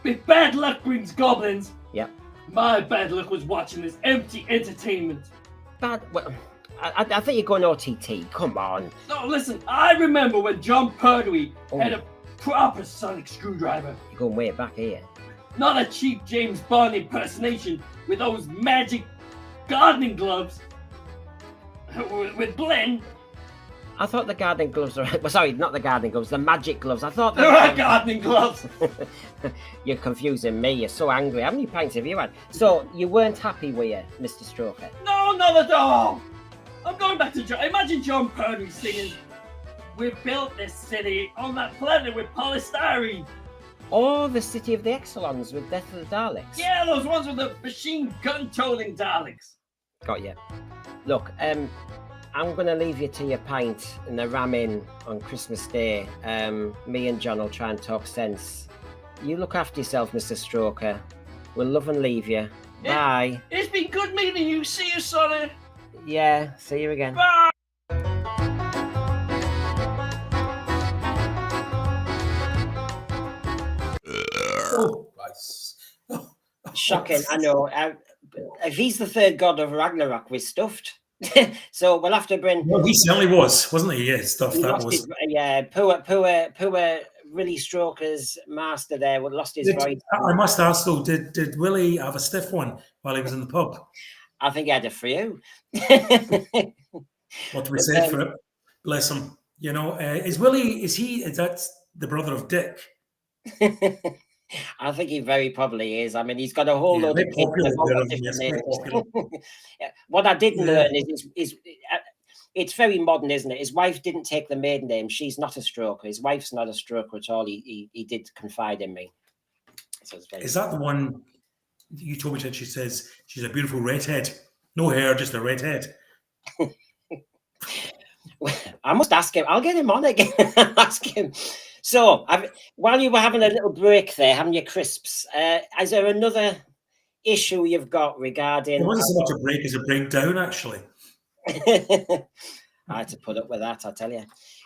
if bad luck brings goblins, yep. My bad luck was watching this empty entertainment. Well, I think you're going OTT. Come on. No, listen, I remember when John Pertwee had a proper sonic screwdriver. You're going way back here. Not a cheap James Bond impersonation with those magic gardening gloves. With Glenn. I thought the gardening gloves are... Well, sorry, not the gardening gloves, the magic gloves. I thought... There are gardening gloves. You're confusing me. You're so angry. How many pints have you had? So, you weren't happy, were you, Mr. Stroker? No, not at all. I'm going back to John. Imagine John Purdy singing, "We built this city on that planet with polystyrene." Or the City of the Exelons with Death of the Daleks. Yeah, those ones with the machine gun toting Daleks. Got you. Look, I'm going to leave you to your pint and the ramming on Christmas Day. Me and John will try and talk sense. You look after yourself, Mr. Stroker. We'll love and leave you. Bye. It's been good meeting you. See you, Sonny. Yeah, see you again. Bye. Oh, nice. Shocking, I know. If he's the third god of Ragnarok, we're stuffed. So we'll have to bring... Well, he certainly was, wasn't he? Yeah, stuff that was. Yeah, poor Willy Stroker's master there lost his voice. I must ask though, did Willie have a stiff one while he was in the pub? I think he had a few. What do we say for it? Bless him. You know, is that the brother of Dick? I think he very probably is. I mean, he's got a whole load of kids with all the different names. What I didn't learn is it's very modern, isn't it? His wife didn't take the maiden name. She's not a stroker. His wife's not a stroker at all. He did confide in me. So is that the one you told me that she says she's a beautiful redhead? No hair, just a redhead. I must ask him. I'll get him on again. Ask him. So, while you were having a little break there, having your crisps, is there another issue you've got regarding... It wasn't so much a break as a breakdown, actually. I had to put up with that, I tell you.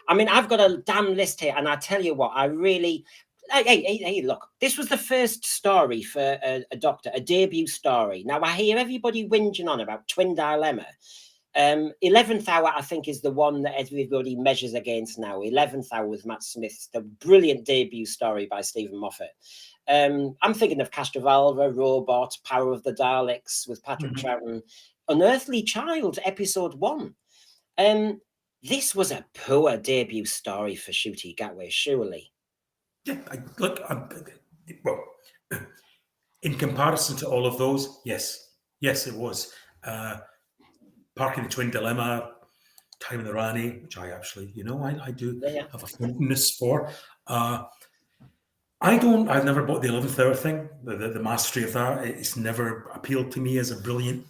I mean, I've got a damn list here, and I tell you what, I really... Hey, look, this was the first story for a doctor, a debut story. Now, I hear everybody whinging on about Twin Dilemma. 11th Hour, I think, is the one that everybody measures against now. 11th Hour with Matt Smith, the brilliant debut story by Stephen Moffat. I'm thinking of Castrovalva, Robot, Power of the Daleks with Patrick Troughton, Unearthly Child, episode 1. This was a poor debut story for Ncuti Gatwa, surely. Yeah, well, in comparison to all of those, yes, it was. Parking the Twin Dilemma, Time in the Rani, which I actually, I do have a fondness for. I've never bought the 11th Hour thing, the mastery of that. It's never appealed to me as a brilliant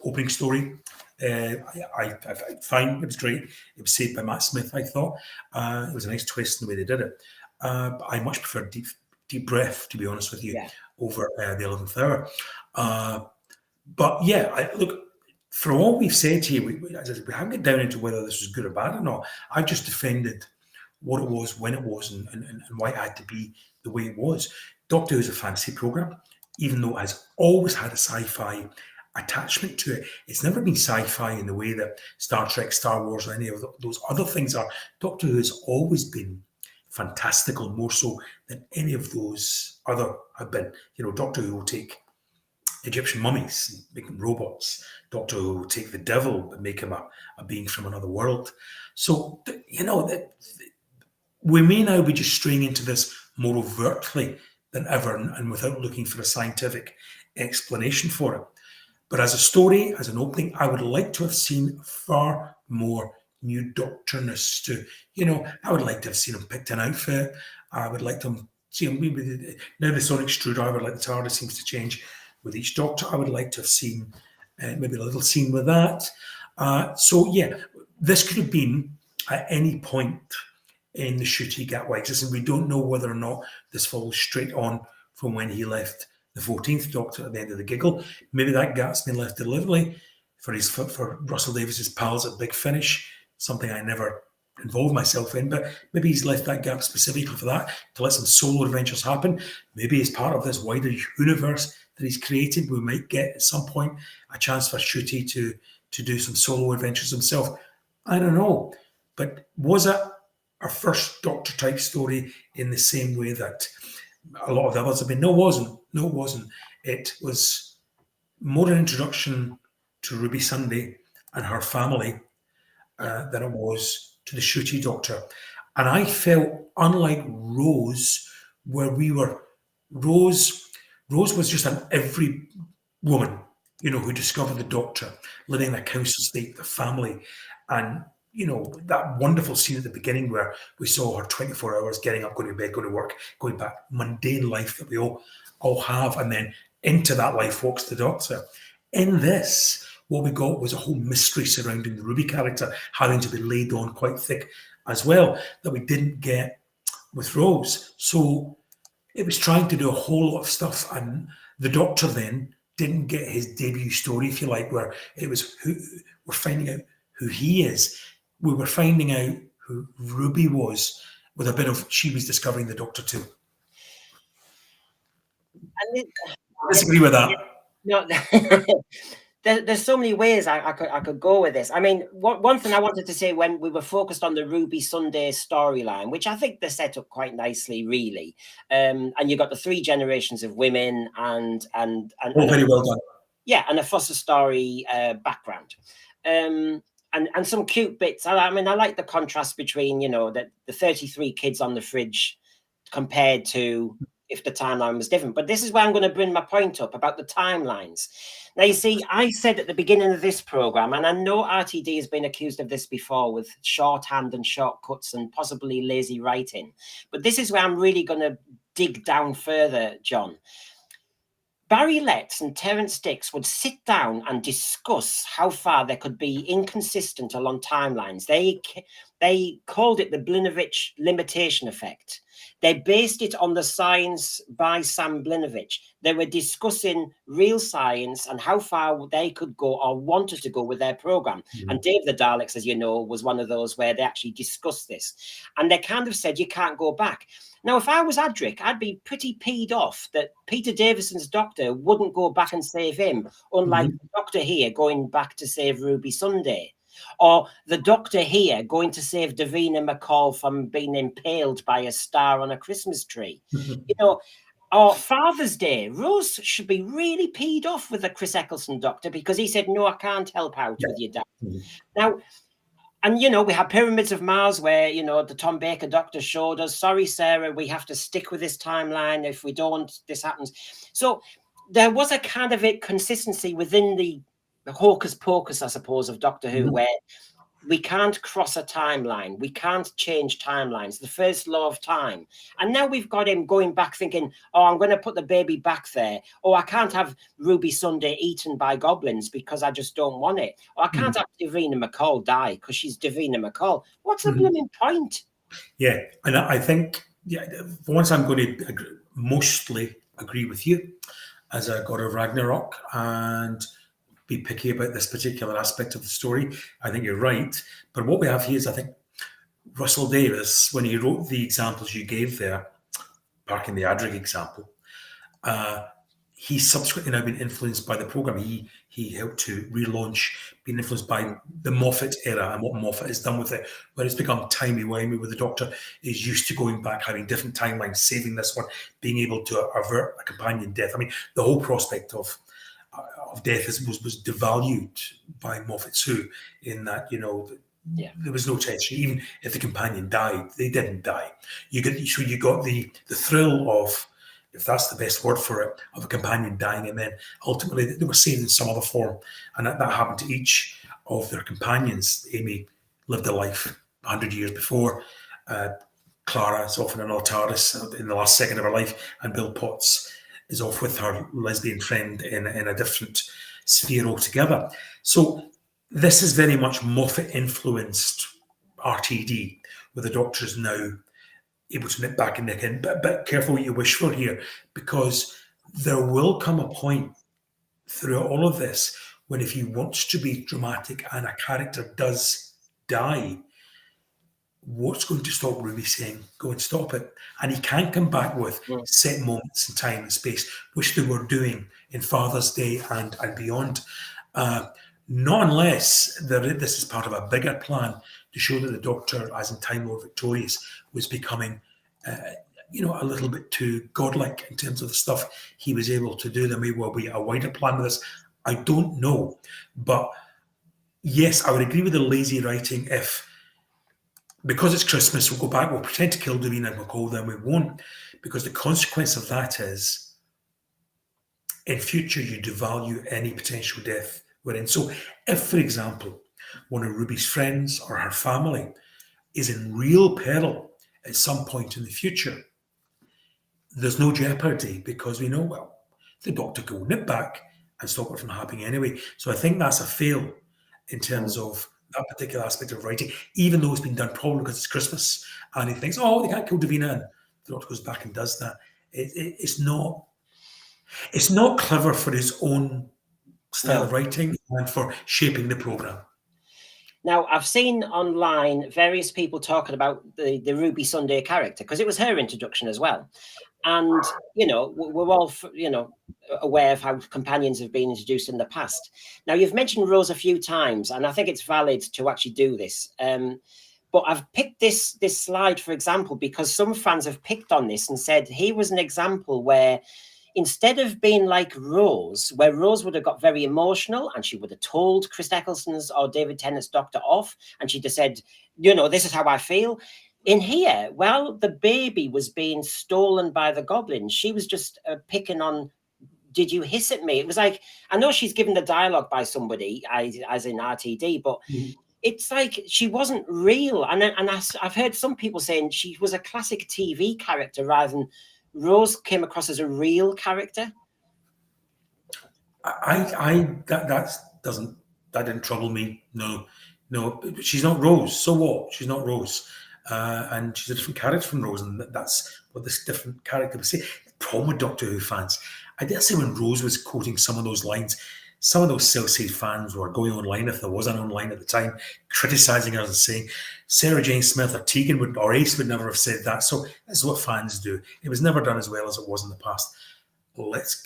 opening story. I fine, it was great. It was saved by Matt Smith, I thought. It was a nice twist in the way they did it. But I much prefer Deep Breath, to be honest with you, over the 11th Hour. But yeah, look, for all we've said here, we haven't got down into whether this was good or bad or not. I've just defended what it was, when it was, and why it had to be the way it was. Doctor Who is a fantasy programme, even though it has always had a sci-fi attachment to it. It's never been sci-fi in the way that Star Trek, Star Wars, or any of those other things are. Doctor Who has always been fantastical, more so than any of those other have been. Doctor Who will take Egyptian mummies and make them robots. Doctor Who will take the devil and make him a being from another world. So, we may now be just straying into this more overtly than ever and without looking for a scientific explanation for it. But as a story, as an opening, I would like to have seen far more new Doctorness to, I would like to have seen him picked an outfit. I would like to see him, maybe now the sonic screwdriver, like the TARDIS seems to change with each Doctor. I would like to have seen maybe a little scene with that. So yeah, this could have been at any point in the Ncuti Gatwa existence. We don't know whether or not this follows straight on from when he left the 14th Doctor at the end of the Giggle. Maybe that gap's been left deliberately for Russell Davies's pals at Big Finish, something I never involved myself in, but maybe he's left that gap specifically for that, to let some solo adventures happen. Maybe as part of this wider universe that he's created, we might get at some point a chance for Ncuti to do some solo adventures himself. I don't know. But was it our first Doctor type story in the same way that a lot of the others have been. No, it wasn't. No, it wasn't. It was more an introduction to Ruby Sunday and her family than it was to the Shooty Doctor. And I felt, unlike Rose, where we were, Rose was just an every woman, who discovered the Doctor, living in a council estate, the family, and that wonderful scene at the beginning where we saw her 24 hours getting up, going to bed, going to work, going back, mundane life that we all have, and then into that life walks the Doctor. In this, what we got was a whole mystery surrounding the Ruby character having to be laid on quite thick as well, that we didn't get with Rose. So it was trying to do a whole lot of stuff, and the Doctor then didn't get his debut story, if you like, where it was we're finding out who he is. We were finding out who Ruby was, with a bit of she was discovering the Doctor too. I disagree with that. No, there's so many ways I could go with this. I mean, one thing I wanted to say when we were focused on the Ruby Sunday storyline, which I think they set up quite nicely, really. And you got the 3 generations of women and very well done. Yeah, and a Foster story background. And some cute bits. I mean, I like the contrast between, the 33 kids on the fridge compared to if the timeline was different. But this is where I'm going to bring my point up about the timelines. Now, you see, I said at the beginning of this program, and I know RTD has been accused of this before with shorthand and shortcuts and possibly lazy writing. But this is where I'm really going to dig down further, John. Barry Letts and Terence Dix would sit down and discuss how far they could be inconsistent along timelines. They called it the Blinovich limitation effect. They based it on the science by Sam Blinovich. They were discussing real science and how far they could go or wanted to go with their program. Mm-hmm. And Dave the Daleks, as you know, was one of those where they actually discussed this. And they kind of said, you can't go back. Now, if I was Adric, I'd be pretty peed off that Peter Davison's Doctor wouldn't go back and save him, unlike the Doctor here going back to save Ruby Sunday, or the Doctor here going to save Davina McCall from being impaled by a star on a Christmas tree. Or Father's Day, Rose should be really peed off with the Chris Eccleston Doctor because he said, no, I can't help out with your dad. Now, and, we have Pyramids of Mars where, the Tom Baker Doctor showed us, sorry, Sarah, we have to stick with this timeline. If we don't, this happens. So there was a kind of a consistency within the hocus pocus, I suppose, of Doctor Who, where we can't cross a timeline. We can't change timelines. The first law of time. And now we've got him going back thinking, oh, I'm going to put the baby back there. Oh, I can't have Ruby Sunday eaten by goblins because I just don't want it. Or I can't have Davina McCall die because she's Davina McCall. What's the blooming point? Yeah, and I think, for once I'm going to mostly agree with you as a God of Ragnarok and be picky about this particular aspect of the story. I think you're right. But what we have here is, I think, Russell Davis, when he wrote the examples you gave there, back in the Adric example, he's subsequently now been influenced by the programme. He helped to relaunch, being influenced by the Moffat era and what Moffat has done with it, where it's become timey-wimey, where the Doctor is used to going back, having different timelines, saving this one, being able to avert a companion death. I mean, the whole prospect of death was devalued by Moffat's Who, in that, there was no tension. Even if the companion died, they didn't die. You got the thrill of, if that's the best word for it, of a companion dying, and then ultimately they were saved in some other form. And that happened to each of their companions. Amy lived a life 100 years before. Clara is often an TARDIS in the last second of her life, and Bill Potts is off with her lesbian friend in a different sphere altogether. So this is very much Moffat-influenced RTD, where the Doctor is now able to nip back and nick in. But careful what you wish for here, because there will come a point throughout all of this when, if he wants to be dramatic and a character does die, what's going to stop Ruby saying, go and stop it? And he can come back with set moments in time and space, which they were doing in Father's Day and beyond. Not unless this is part of a bigger plan to show that the Doctor, as in Time Lord Victorious, was becoming, a little bit too godlike in terms of the stuff he was able to do. There may well be a wider plan with this. I don't know. But yes, I would agree with the lazy writing if, because it's Christmas, we'll go back, we'll pretend to kill Davina and McCall, then we won't. Because the consequence of that is, in future, you devalue any potential death we're in. So if, for example, one of Ruby's friends or her family is in real peril at some point in the future, there's no jeopardy because we know, well, the Doctor can nip back and stop it from happening anyway. So I think that's a fail in terms of that particular aspect of writing, even though it's been done probably because it's Christmas and he thinks, oh, they can't kill Davina, and the Doctor goes back and does that. It's not clever for his own style of writing and for shaping the programme. Now, I've seen online various people talking about the Ruby Sunday character, because it was her introduction as well. And, we're all, aware of how companions have been introduced in the past. Now, you've mentioned Rose a few times, and I think it's valid to actually do this. But I've picked this slide, for example, because some fans have picked on this and said, here was an example where, instead of being like Rose, where Rose would have got very emotional and she would have told Chris Eccleston's or David Tennant's Doctor off, and she'd have said, this is how I feel. In here, while the baby was being stolen by the goblins, she was just picking on, did you hiss at me? It was like, I know she's given the dialogue by somebody, as in RTD, but it's like she wasn't real. And I've heard some people saying she was a classic TV character rather than Rose came across as a real character. That didn't trouble me. No, she's not Rose. So what? She's not Rose, and she's a different character from Rose, and that's what this different character would say. The problem with Doctor Who fans, I dare say, when Rose was quoting some of those lines, some of those Celsius fans were going online, if there was an online at the time, criticising her and saying Sarah Jane Smith or Tegan or Ace would never have said that. So this is what fans do. It was never done as well as it was in the past. Let's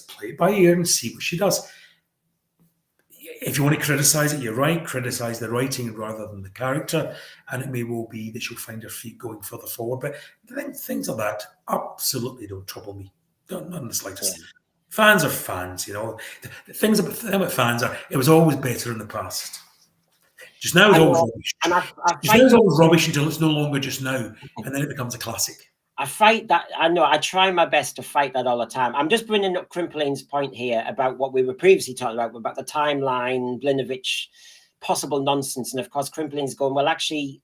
play it by ear and see what she does. If you want to criticise it, you're right. Criticise the writing rather than the character, and it may well be that she'll find her feet going further forward. But things like that absolutely don't trouble me. Not in the slightest. Yeah. Fans are fans, The things about fans are, it was always better in the past. Just now it's always rubbish. Just now it's always rubbish until it's no longer just now, and then it becomes a classic. I fight that. I know. I try my best to fight that all the time. I'm just bringing up Crimpline's point here about what we were previously talking about the timeline, Blinovich, possible nonsense. And of course, Crimpline's going, well, actually,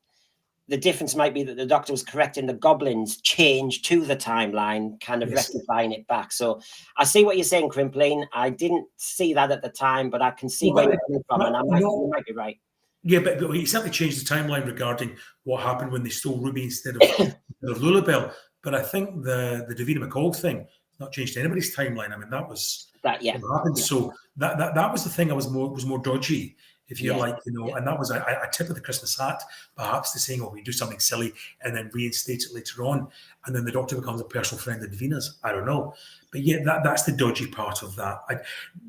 the difference might be that the Doctor was correct in the goblins change to the timeline, kind of rectifying it back. So I see what you're saying, Crimpline. I didn't see that at the time, but I can see where you're coming from, and you might be right. Yeah, but he certainly changed the timeline regarding what happened when they stole Ruby instead of Lulabelle. But I think the Davina McCall thing has not changed anybody's timeline. I mean, that was what happened. Yeah. So that was the thing I was more dodgy, if you like, and that was a tip of the Christmas hat, perhaps, to saying, we do something silly and then reinstate it later on, and then the Doctor becomes a personal friend of Davina's. I don't know. But yeah, that's the dodgy part of that.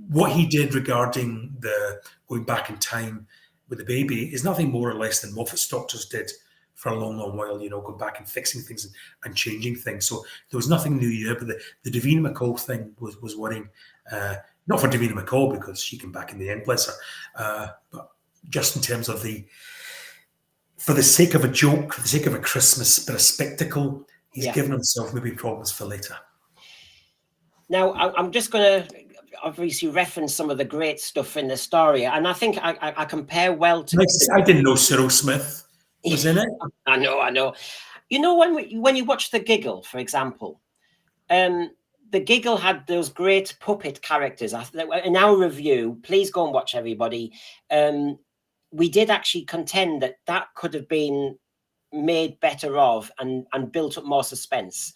What he did regarding the going back in time with the baby is nothing more or less than Moffat's Doctors did for a long, long while, going back and fixing things and changing things. So there was nothing new here, but the Davina McCall thing was worrying. Not for Davina McCall, because she came back in the end, bless her, but just in terms of for the sake of a joke, for the sake of a Christmas bit of spectacle, he's given himself maybe problems for later. Now, I'm just going to obviously reference some of the great stuff in the story, and I think I compare well to... I didn't know Cyril Smith was in it. I know. When you watch The Giggle, for example, The Giggle had those great puppet characters. In our review, please go and watch, everybody. We did actually contend that could have been made better of and built up more suspense.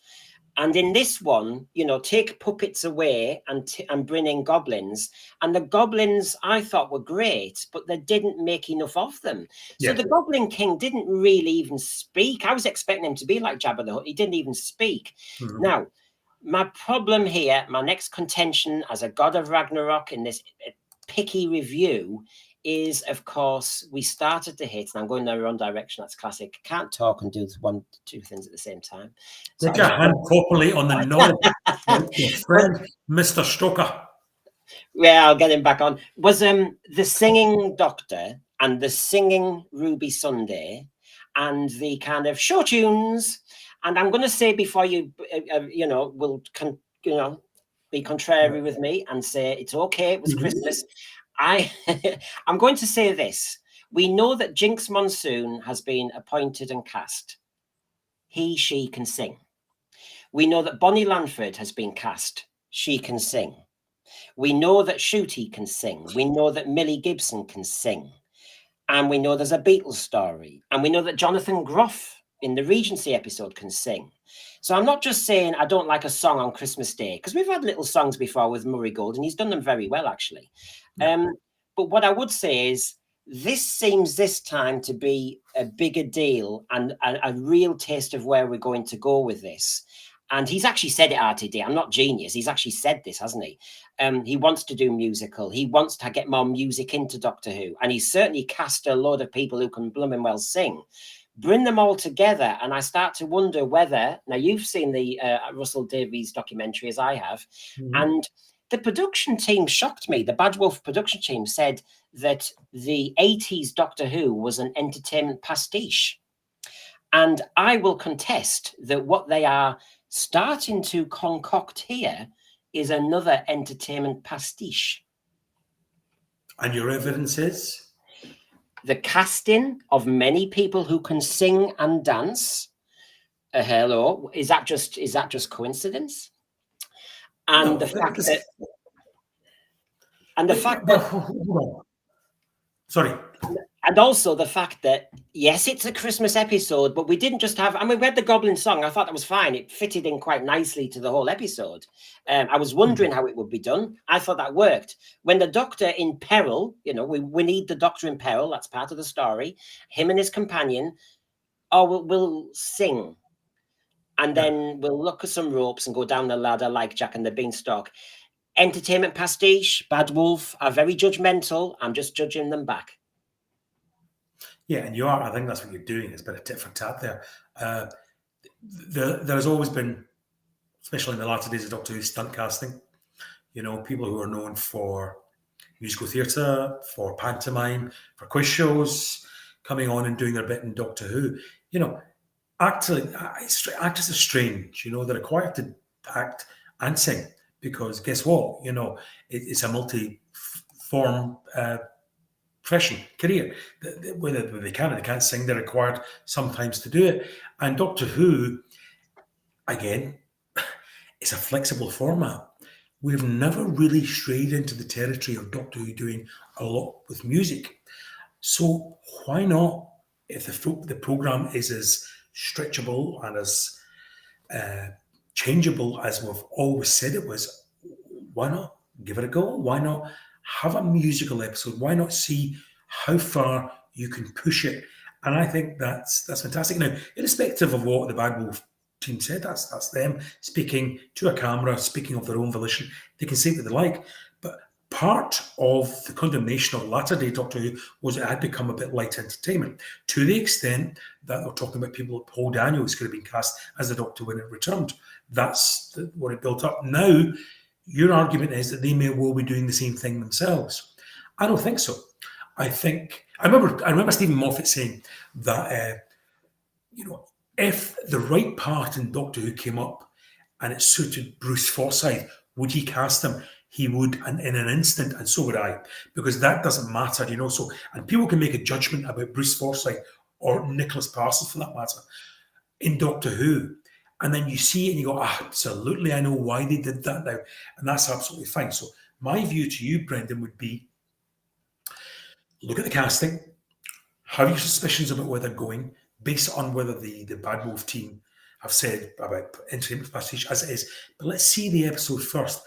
And in this one, take puppets away and bring in goblins. And the goblins, I thought, were great, but they didn't make enough of them. So the Goblin King didn't really even speak. I was expecting him to be like Jabba the Hutt. He didn't even speak. Mm-hmm. Now, my problem here, my next contention as a God of Ragnarok in this picky review, is, of course, we started to hit, and I'm going in the wrong direction. That's classic. Can't talk and do two things at the same time. Get your hand properly on the knob, your friend, Mr. Stoker. Yeah, I'll get him back on. Was the singing Doctor and the singing Ruby Sunday and the kind of show tunes. And I'm going to say before you, will be contrary with me and say it's okay. It was Christmas. I'm going to say this. We know that Jinx Monsoon has been appointed and cast. She can sing. We know that Bonnie Lanford has been cast. She can sing. We know that Shooty can sing. We know that Millie Gibson can sing. And we know there's a Beatles story. And we know that Jonathan Groff in the Regency episode can sing. So I'm not just saying I don't like a song on Christmas Day, because we've had little songs before with Murray Gold, and he's done them very well, actually. But what I would say is this seems this time to be a bigger deal and a real taste of where we're going to go with this. And he's actually said it, RTD. I'm not genius. He's actually said this, hasn't he? He wants to do musical. He wants to get more music into Doctor Who. And he's certainly cast a load of people who can blooming well sing. Bring them all together. And I start to wonder whether, now you've seen the Russell Davies documentary as I have, and the production team shocked me. The Bad Wolf production team said that the 80s Doctor Who was an entertainment pastiche. And I will contest that what they are starting to concoct here is another entertainment pastiche. And your evidence is? The casting of many people who can sing and dance. Hello, is that just coincidence? And No, the fact that, and the fact that, sorry. And also the fact that, yes, it's a Christmas episode, but we didn't just have, we had the Goblin song. I thought that was fine. It fitted in quite nicely to the whole episode. I was wondering how it would be done. I thought that worked. When the Doctor in peril, we need the Doctor in peril. That's part of the story. Him and his companion, we'll sing. And then we'll look at some ropes and go down the ladder like Jack and the Beanstalk. Entertainment pastiche, Bad Wolf are very judgmental. I'm just judging them back. Yeah, and you are. I think that's what you're doing. It's a bit of tit for tat there. There's always been, especially in the latter days of Doctor Who, stunt casting. People who are known for musical theatre, for pantomime, for quiz shows, coming on and doing their bit in Doctor Who. Actors are strange. They're required to act and sing because guess what? It's a multi-form profession, career. Whether they can or they can't sing, they're required sometimes to do it. And Doctor Who, again, it's a flexible format. We've never really strayed into the territory of Doctor Who doing a lot with music. So why not, if the programme is as stretchable and as changeable as we've always said it was, why not give it a go? Why not have a musical episode? Why not see how far you can push it? And I think that's fantastic. Now, irrespective of what the Bad Wolf team said, that's them speaking to a camera, speaking of their own volition. They can say what they like. But part of the condemnation of latter-day Doctor Who was it had become a bit light entertainment, to the extent that they're talking about people like Paul Daniels could have been cast as the Doctor when it returned. That's what it built up. Now, your argument is that they may well be doing the same thing themselves. I don't think so. I remember Stephen Moffat saying that if the right part in Doctor Who came up and it suited Bruce Forsyth, would he cast him? He would, and in an instant, and so would I, because that doesn't matter, So, and people can make a judgment about Bruce Forsyth or Nicholas Parsons, for that matter, in Doctor Who. And then you see it and you go, absolutely, I know why they did that now. And that's absolutely fine. So my view to you, Brendan, would be, look at the casting, have your suspicions about where they're going, based on whether the Bad Wolf team have said about entertainment pastiche as it is. But let's see the episode first.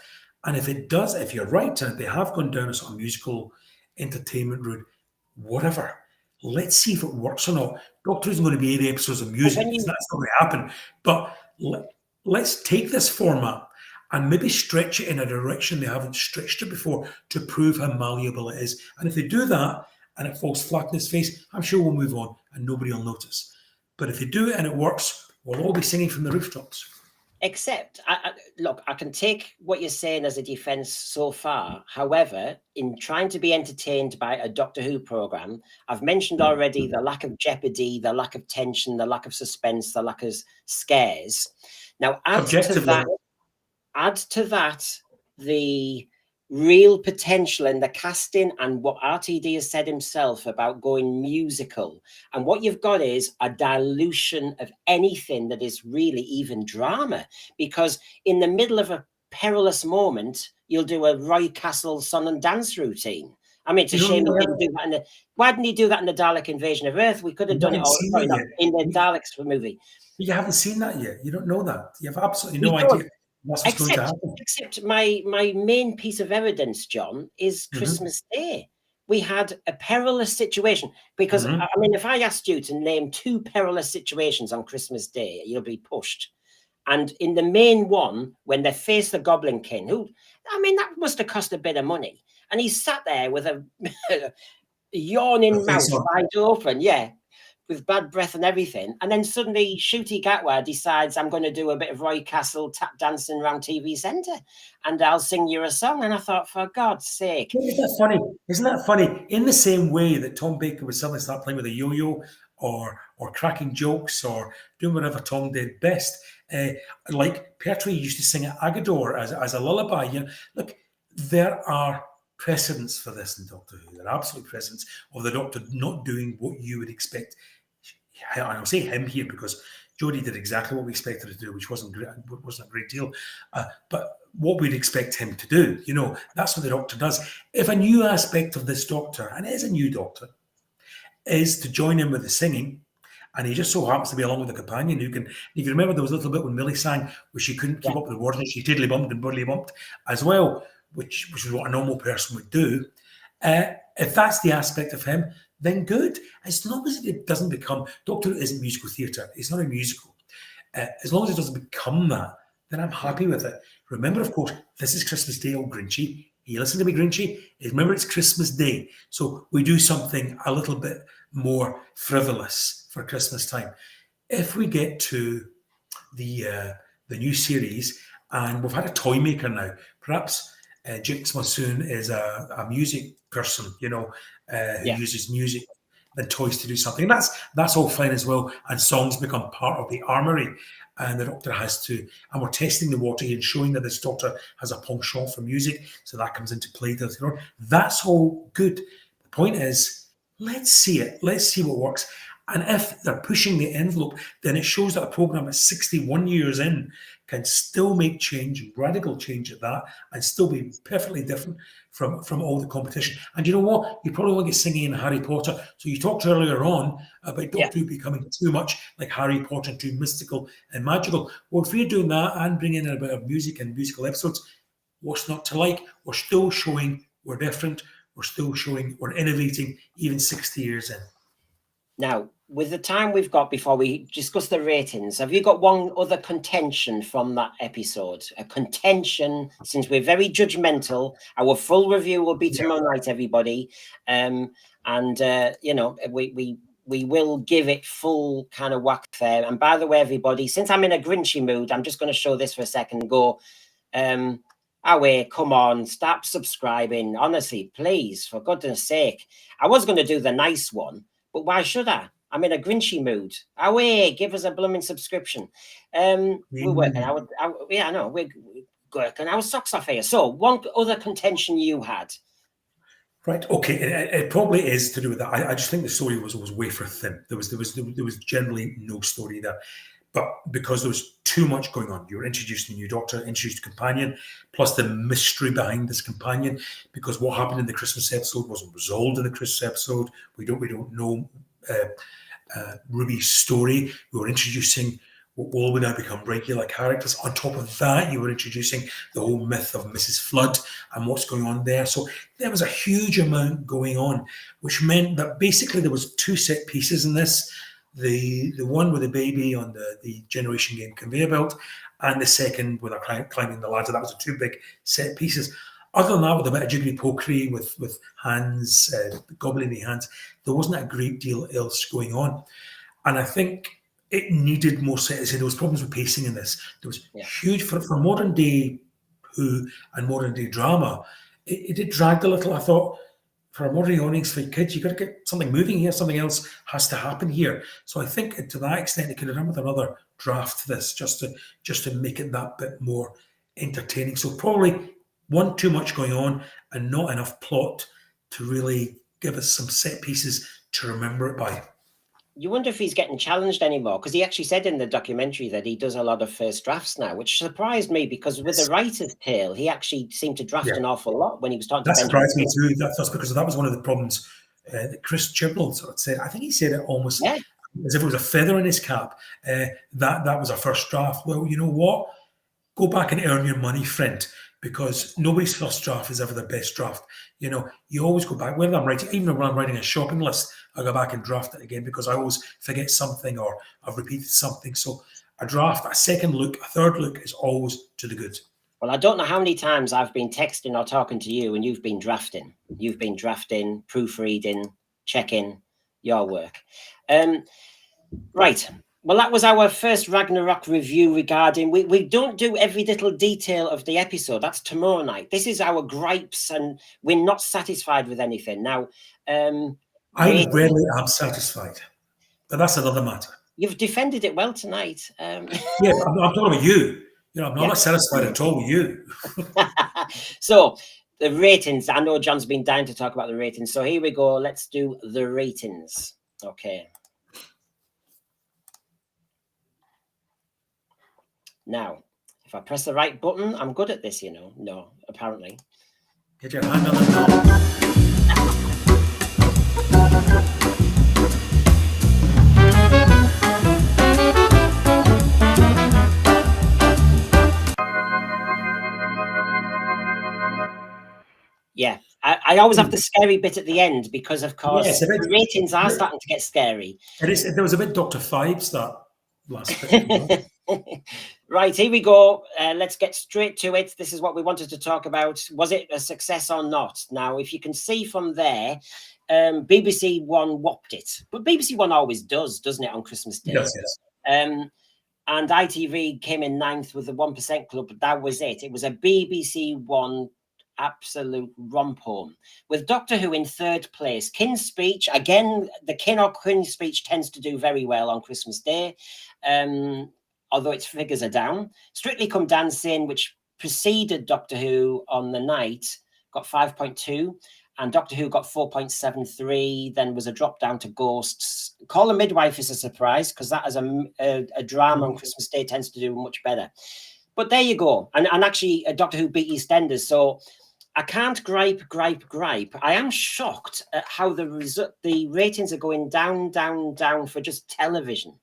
And if it does, if you're right, and they have gone down a sort of musical entertainment route, whatever, let's see if it works or not. Doctor isn't going to be 80 episodes of music. That's not going to happen. But let's take this format and maybe stretch it in a direction they haven't stretched it before to prove how malleable it is. And if they do that and it falls flat in its face, I'm sure we'll move on and nobody will notice. But if they do it and it works, we'll all be singing from the rooftops. Except, look, I can take what you're saying as a defence so far. However, in trying to be entertained by a Doctor Who programme, I've mentioned already the lack of jeopardy, the lack of tension, the lack of suspense, the lack of scares. Now, add to that the real potential in the casting and what RTD has said himself about going musical. And what you've got is a dilution of anything that is really even drama, because in the middle of a perilous moment, you'll do a Roy Castle song and dance routine. I mean, it's a shame he didn't do that why didn't he do that in the Dalek Invasion of Earth? We could have done it all in the Daleks movie. You haven't seen that yet. You don't know that. You have absolutely no idea. Except my main piece of evidence, John, is Christmas Day. We had a perilous situation because, I mean, if I asked you to name 2 perilous situations on Christmas Day, you'll be pushed. And in the main one, when they face the Goblin King, who, I mean, that must have cost a bit of money. And he sat there with a yawning mouth wide open, with bad breath and everything. And then suddenly Ncuti Gatwa decides, I'm going to do a bit of Roy Castle tap dancing around TV Centre and I'll sing you a song. And I thought, for God's sake. Isn't that funny? Isn't that funny? In the same way that Tom Baker would suddenly start playing with a yo-yo or cracking jokes or doing whatever Tom did best. Like Pertwee used to sing at Agador as a lullaby. You know, look, there are precedents for this in Doctor Who. There are absolute precedents of the Doctor not doing what you would expect. And I'll say him here because Jodie did exactly what we expected her to do, which wasn't a great deal. But what we'd expect him to do, you know, that's what the Doctor does. If a new aspect of this Doctor, and it is a new Doctor, is to join in with the singing, and he just so happens to be along with a companion who can, if you remember, there was a little bit when Millie sang where she couldn't keep up with the words and she tiddly bumped and buddly bumped as well, which is what a normal person would do. If that's the aspect of him, then good. As long as it doesn't become, Doctor Who isn't musical theatre. It's not a musical. As long as it doesn't become that, then I'm happy with it. Remember, of course, this is Christmas Day, old Grinchy. You listen to me, Grinchy. Remember, it's Christmas Day. So we do something a little bit more frivolous for Christmas time. If we get to the new series, and we've had a toy maker now, perhaps Jinx Monsoon is a music person, you know, who uses music and toys to do something. And that's all fine as well. And songs become part of the armoury. And the Doctor has to, and we're testing the water here and showing that this Doctor has a penchant for music. So that comes into play later on. That's all good. The point is, let's see it. Let's see what works. And if they're pushing the envelope, then it shows that a programme at 61 years in can still make change, radical change at that, and still be perfectly different from all the competition. And you know what? You probably won't get singing in Harry Potter. So you talked earlier on about Doctor Who becoming too much like Harry Potter, too mystical and magical. Well, if we're doing that and bringing in a bit of music and musical episodes, what's not to like? We're still showing we're different. We're still showing we're innovating, even 60 years in. Now, with the time we've got before we discuss the ratings, have you got one other contention from that episode? A contention, since we're very judgmental. Our full review will be tomorrow night, everybody. You know, we will give it full kind of whack there. And by the way, everybody, since I'm in a Grinchy mood, I'm just going to show this for a second and go, away, come on, stop subscribing. Honestly, please, for goodness sake. I was going to do the nice one, but why should I? I'm in a Grinchy mood. Away, give us a blooming subscription. We're working. I know. We're working our socks off here. So, one other contention you had. Right. Okay. It probably is to do with that. I just think the story was wafer thin. There was generally no story there, but because there was too much going on, you were introducing a new Doctor, introduced a companion, plus the mystery behind this companion. Because what happened in the Christmas episode wasn't resolved in the Christmas episode. We don't know. Ruby's story. We were introducing what will now become regular characters. On top of that, you were introducing the whole myth of Mrs. Flood and what's going on there. So there was a huge amount going on, which meant that basically there was 2 set pieces in this. The one with the baby on the Generation Game conveyor belt, and the second when they're climbing the ladder. That was the two big set pieces. Other than that, with a bit of jiggery pokery with hands, gobbly hands, there wasn't a great deal else going on. And I think it needed more set. There was problems with pacing in this. There was huge for modern day Who and modern day drama. It dragged a little. I thought, for a modern audience for kids, you've got to get something moving here. Something else has to happen here. So I think to that extent, they could have done with another draft to this, just to make it that bit more entertaining. So probably one too much going on and not enough plot to really give us some set pieces to remember it by. You wonder if he's getting challenged anymore, because he actually said in the documentary that he does a lot of first drafts now, which surprised me, because with the writer's tale, he actually seemed to draft an awful lot when he was talking. That surprised me too. That's because that was one of the problems that Chris Chibnall sort of said. I think he said it almost as if it was a feather in his cap. That was a first draft. Well, you know what? Go back and earn your money, friend, because nobody's first draft is ever the best draft. You know, you always go back. Whether I'm writing, even when I'm writing a shopping list, I go back and draft it again because I always forget something or I've repeated something. So a draft, a second look, a third look is always to the good. Well, I don't know how many times I've been texting or talking to you and you've been drafting. You've been drafting, proofreading, checking your work. Right. Well, that was our first Ragnarok review regarding, we don't do every little detail of the episode. That's tomorrow night. This is our gripes and we're not satisfied with anything. Now, I rarely am satisfied, but that's another matter. You've defended it well tonight. Yeah, I'm talking about you. You know, I'm not satisfied at all with you. So, the ratings. I know John's been dying to talk about the ratings. So here we go. Let's do the ratings. Okay. Now, if I press the right button, I'm good at this, you know. No, apparently. Get your hand on the knob. Yeah, I always have the scary bit at the end because, of course, the ratings are starting to get scary. There was a bit Dr. Phibes that last bit. Right, here we go. Let's get straight to it. This is what we wanted to talk about. Was it a success or not? Now, if you can see from there, BBC One whopped it. But BBC One always does, doesn't it, on Christmas Day? Yes. And ITV came in 9th with the 1% Club. But that was it. It was a BBC One absolute romp home, with Doctor Who in 3rd place. Kin's Speech, again, the Kin or Queen Speech tends to do very well on Christmas Day, although its figures are down. Strictly Come Dancing, which preceded Doctor Who on the night, got 5.2, and Doctor Who got 4.73. Then was a drop down to Ghosts. Call the Midwife is a surprise, because that as a drama on Christmas Day tends to do much better. But there you go. And actually, Doctor Who beat EastEnders, so I can't gripe. I am shocked at how the ratings are going down for just television.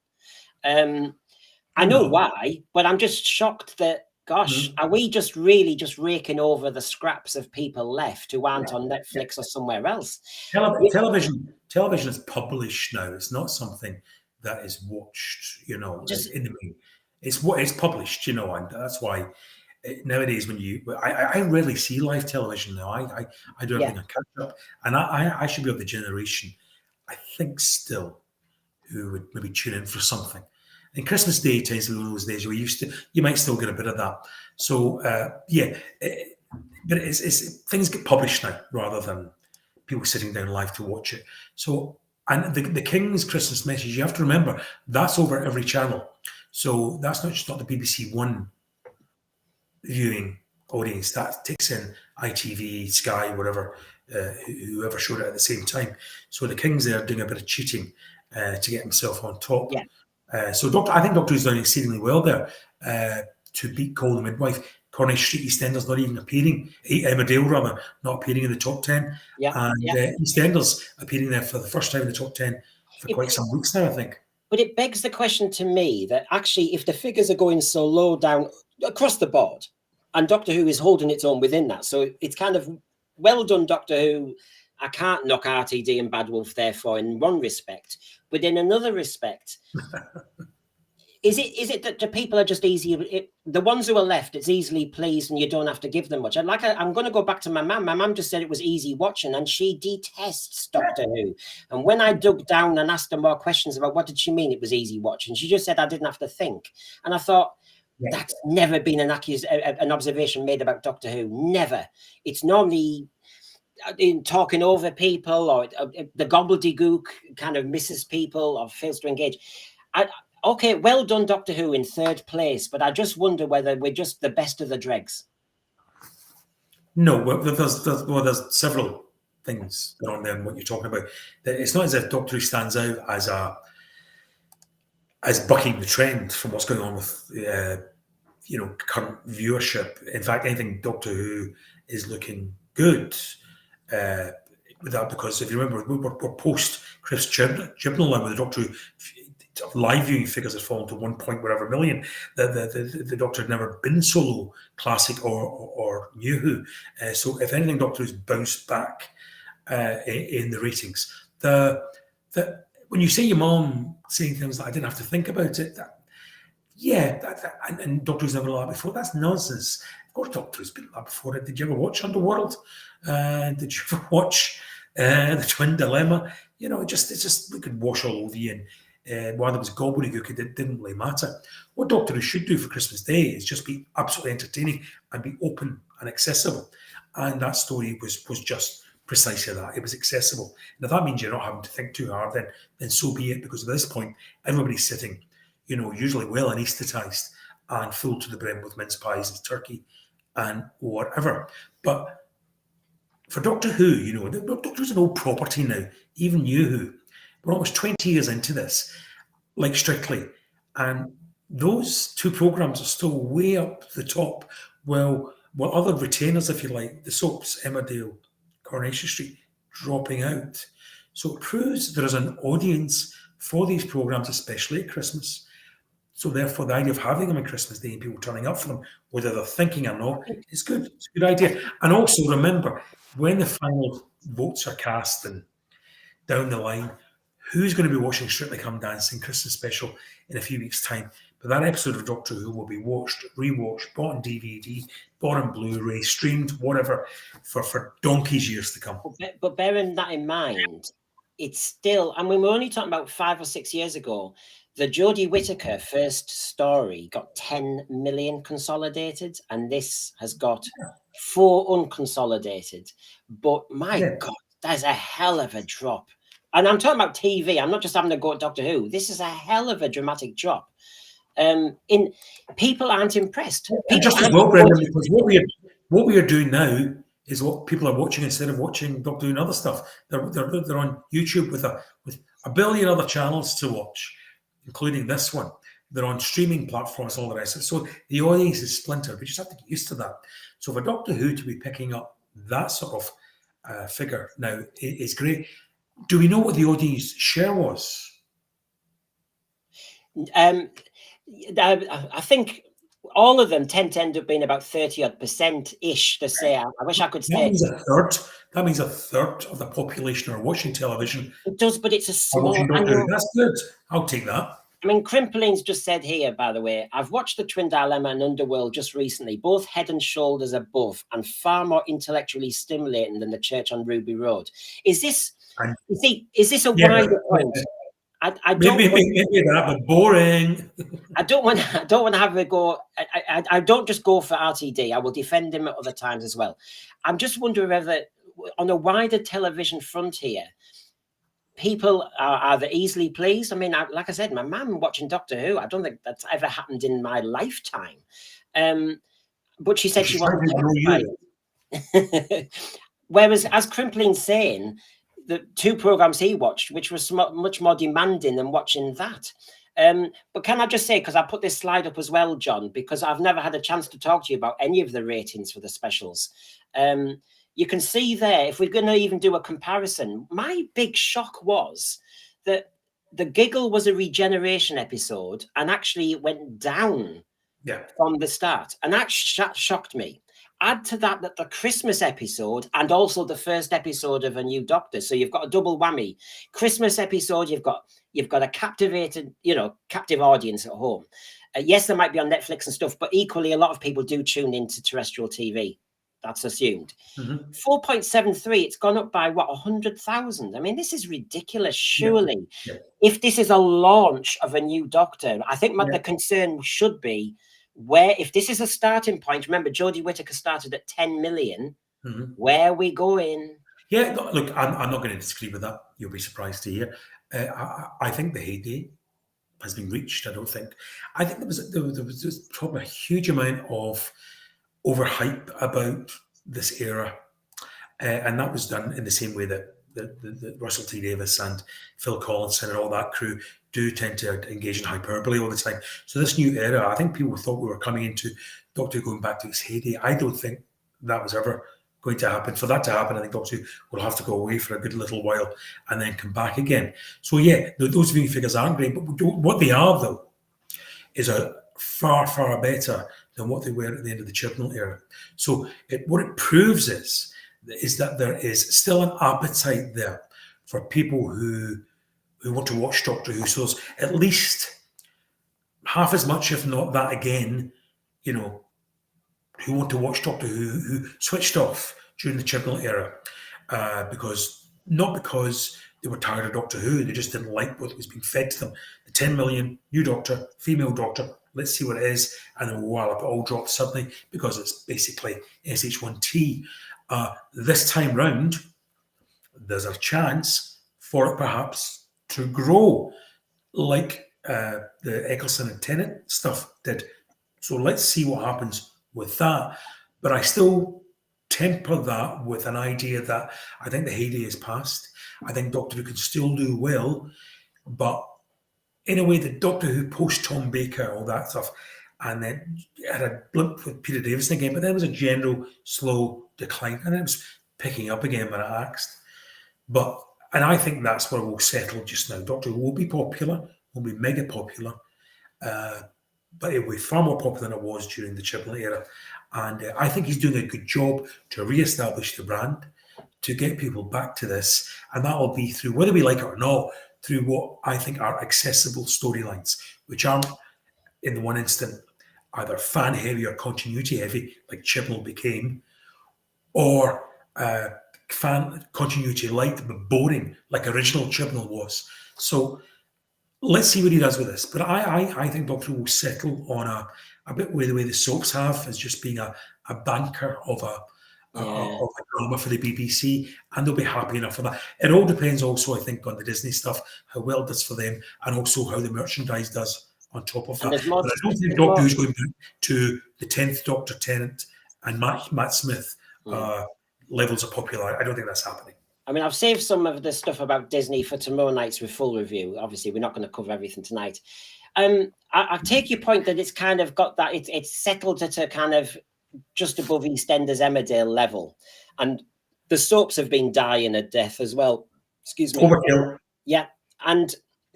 I know why, but I'm just shocked that, gosh, are we just really just raking over the scraps of people left who aren't on Netflix or somewhere else? Television is published now. It's not something that is watched, you know, in the main. It's published, you know, and that's why nowadays when I rarely see live television now. I do everything on catch up, and I should be of the generation, I think still, who would maybe tune in for something. And Christmas Day tends to be one of those days where you might still get a bit of that. So but it's things get published now rather than people sitting down live to watch it. So, and the King's Christmas message, you have to remember that's over every channel. So that's not just the BBC One viewing audience. That takes in ITV, Sky, whatever, whoever showed it at the same time. So the King's there doing a bit of cheating to get himself on top. Yeah. So I think Doctor Who's done exceedingly well there to beat Call the Midwife. Coronation Street EastEnders not even appearing, Emmerdale rather, not appearing in the top 10. EastEnders appearing there for the first time in the top 10 for quite some weeks now, I think. But it begs the question to me that actually, if the figures are going so low down across the board, and Doctor Who is holding its own within that, so it's kind of well done, Doctor Who. I can't knock RTD and Bad Wolf therefore in one respect, but in another respect, Is it that the people are just easy? The ones who are left, it's easily pleased, and you don't have to give them much. I'm going to go back to my mum. My mum just said it was easy watching, and she detests Doctor Who. And when I dug down and asked her more questions about what did she mean it was easy watching, she just said I didn't have to think. And I thought, that's never been an observation made about Doctor Who. Never. It's normally in talking over people, or the gobbledygook kind of misses people or fails to engage. Okay, well done, Doctor Who, in third place, but I just wonder whether we're just the best of the dregs. No, well, there's several things that are on there and what you're talking about. It's not as if Doctor Who stands out as bucking the trend from what's going on with current viewership. In fact, anything Doctor Who is looking good. With that, because if you remember, we're post Chris Chibnall now with the Doctor Who live viewing figures have fallen to 1 point whatever million. The Doctor had never been so low, classic or new Who. So if anything, Doctor Who's bounced back in the ratings. When you say your mom saying things like I didn't have to think about it, and Doctor Who's never like that before, that's nonsense. Of course, Doctor Who's been like that before. Did you ever watch Underworld? Did you ever watch The Twin Dilemma? It's just we could wash all over you, and while there was gobbledygook, it didn't really matter. What Doctor Who should do for Christmas Day is just be absolutely entertaining and be open and accessible. And that story was just precisely that. It was accessible. And if that means you're not having to think too hard, then so be it, because at this point, everybody's sitting, usually well anaesthetised and full to the brim with mince pies and turkey and whatever. But for Doctor Who, Doctor Who's an old property now, even New Who. We're almost 20 years into this, like Strictly. And those two programmes are still way up the top. Well, other retainers, if you like, the soaps, Emmerdale, Coronation Street, dropping out. So it proves there is an audience for these programmes, especially at Christmas. So therefore, the idea of having them on Christmas Day and people turning up for them, whether they're thinking or not, is good. It's a good idea. And also remember, when the final votes are cast and down the line, who's going to be watching Strictly Come Dancing Christmas special in a few weeks' time? But that episode of Doctor Who will be watched, rewatched, bought on DVD, bought on Blu-ray, streamed, whatever, for donkey's years to come. But bearing that in mind, it's still, I mean, we're only talking about 5 or 6 years ago. The Jodie Whittaker first story got 10 million consolidated, and this has got 4 unconsolidated. But my God, that's a hell of a drop. And I'm talking about TV. I'm not just having to go at Doctor Who. This is a hell of a dramatic drop. People aren't impressed. And just as well, Brendan, because what we are doing now is what people are watching instead of watching Doctor Who and other stuff. They're on YouTube with a billion other channels to watch, including this one. They're on streaming platforms, all the rest. So the audience is splintered. We just have to get used to that. So for Doctor Who to be picking up that sort of figure now is great. Do we know what the audience share was? I think all of them tend to end up being about 30-odd%-ish to say. I wish I could say. That means a third of the population are watching television. It does, but it's a small. That's good. I'll take that. I mean, Crimpline's just said here, by the way, I've watched The Twin Dilemma and Underworld just recently, both head and shoulders above and far more intellectually stimulating than The Church on Ruby Road. Is this a wider point? I don't maybe that, but boring. I don't want to have a go. I don't just go for RTD. I will defend him at other times as well. I'm just wondering whether, on a wider television front here, people are either easily pleased. I mean, like I said, my mum watching Doctor Who, I don't think that's ever happened in my lifetime. But she said she wasn't. Whereas, as Crimpline's saying, the 2 programs he watched, which was much more demanding than watching that. But can I just say, because I put this slide up as well, John, because I've never had a chance to talk to you about any of the ratings for the specials. You can see there, if we're going to even do a comparison, my big shock was that The Giggle was a regeneration episode and actually went down from the start. And that shocked me. add to that the Christmas episode and also the first episode of A New Doctor. So you've got a double whammy. Christmas episode, you've got a captivated, captive audience at home. Yes, they might be on Netflix and stuff, but equally a lot of people do tune into terrestrial TV. That's assumed. 4.73, it's gone up by 100,000. I mean, this is ridiculous, surely. Yeah. If this is a launch of A New Doctor, I think the concern should be if this is a starting point. Remember, Jodie Whittaker started at 10 million. Where are we going? Yeah, look, I'm not going to disagree with that. You'll be surprised to hear. I think the heyday has been reached. I think there was probably a huge amount of overhype about this era, and that was done in the same way that the Russell T Davies and Phil Collinson and all that crew do tend to engage in hyperbole all the time. So this new era, I think people thought we were coming into Doctor Who going back to its heyday. I don't think that was ever going to happen. For that to happen, I think Doctor Who will have to go away for a good little while and then come back again. So yeah, those viewing figures aren't great, but what they are though is a far, far better than what they were at the end of the Chibnall era. So what it proves is that there is still an appetite there for people who want to watch Doctor Who. So at least half as much, if not that again, who want to watch Doctor Who switched off during the Chibnall era because they were tired of Doctor Who, they just didn't like what was being fed to them. The 10 million, new Doctor, female Doctor, let's see what it is, and then voila, it all dropped suddenly because it's basically SH1T. This time round, there's a chance for it perhaps to grow like the Eccleston and Tennant stuff did. So let's see what happens with that. But I still temper that with an idea that I think the heyday is past. I think Doctor Who can still do well, but in a way that Doctor Who post Tom Baker, all that stuff, and then had a blip with Peter Davison again, but then it was a general slow decline, and it was picking up again when I axed. And I think that's where we'll settle just now. Doctor Who will be popular, will be mega popular, but it will be far more popular than it was during the Chibnall era. And I think he's doing a good job to re-establish the brand, to get people back to this, and that will be through, whether we like it or not, through what I think are accessible storylines, which aren't, in the one instant, either fan-heavy or continuity-heavy, like Chibnall became, or fan continuity light but boring, like original Chibnall was. So let's see what he does with this. But I think Doctor Who will settle on a bit the way the soaps have, as just being a banker of a drama for the BBC, and they'll be happy enough for that. It all depends also, I think, on the Disney stuff, how well it does for them, and also how the merchandise does on top of that. But I don't think Doctor Who's going back to the 10th Doctor Tennant and Matt Smith levels of popularity. I don't think that's happening. I mean, I've saved some of the stuff about Disney for tomorrow night's full review. Obviously, we're not going to cover everything tonight. I take your point that it's kind of got that, it's settled at a kind of just above EastEnders Emmerdale level, and the soaps have been dying a death as well. Excuse me. Overkill. Yeah, and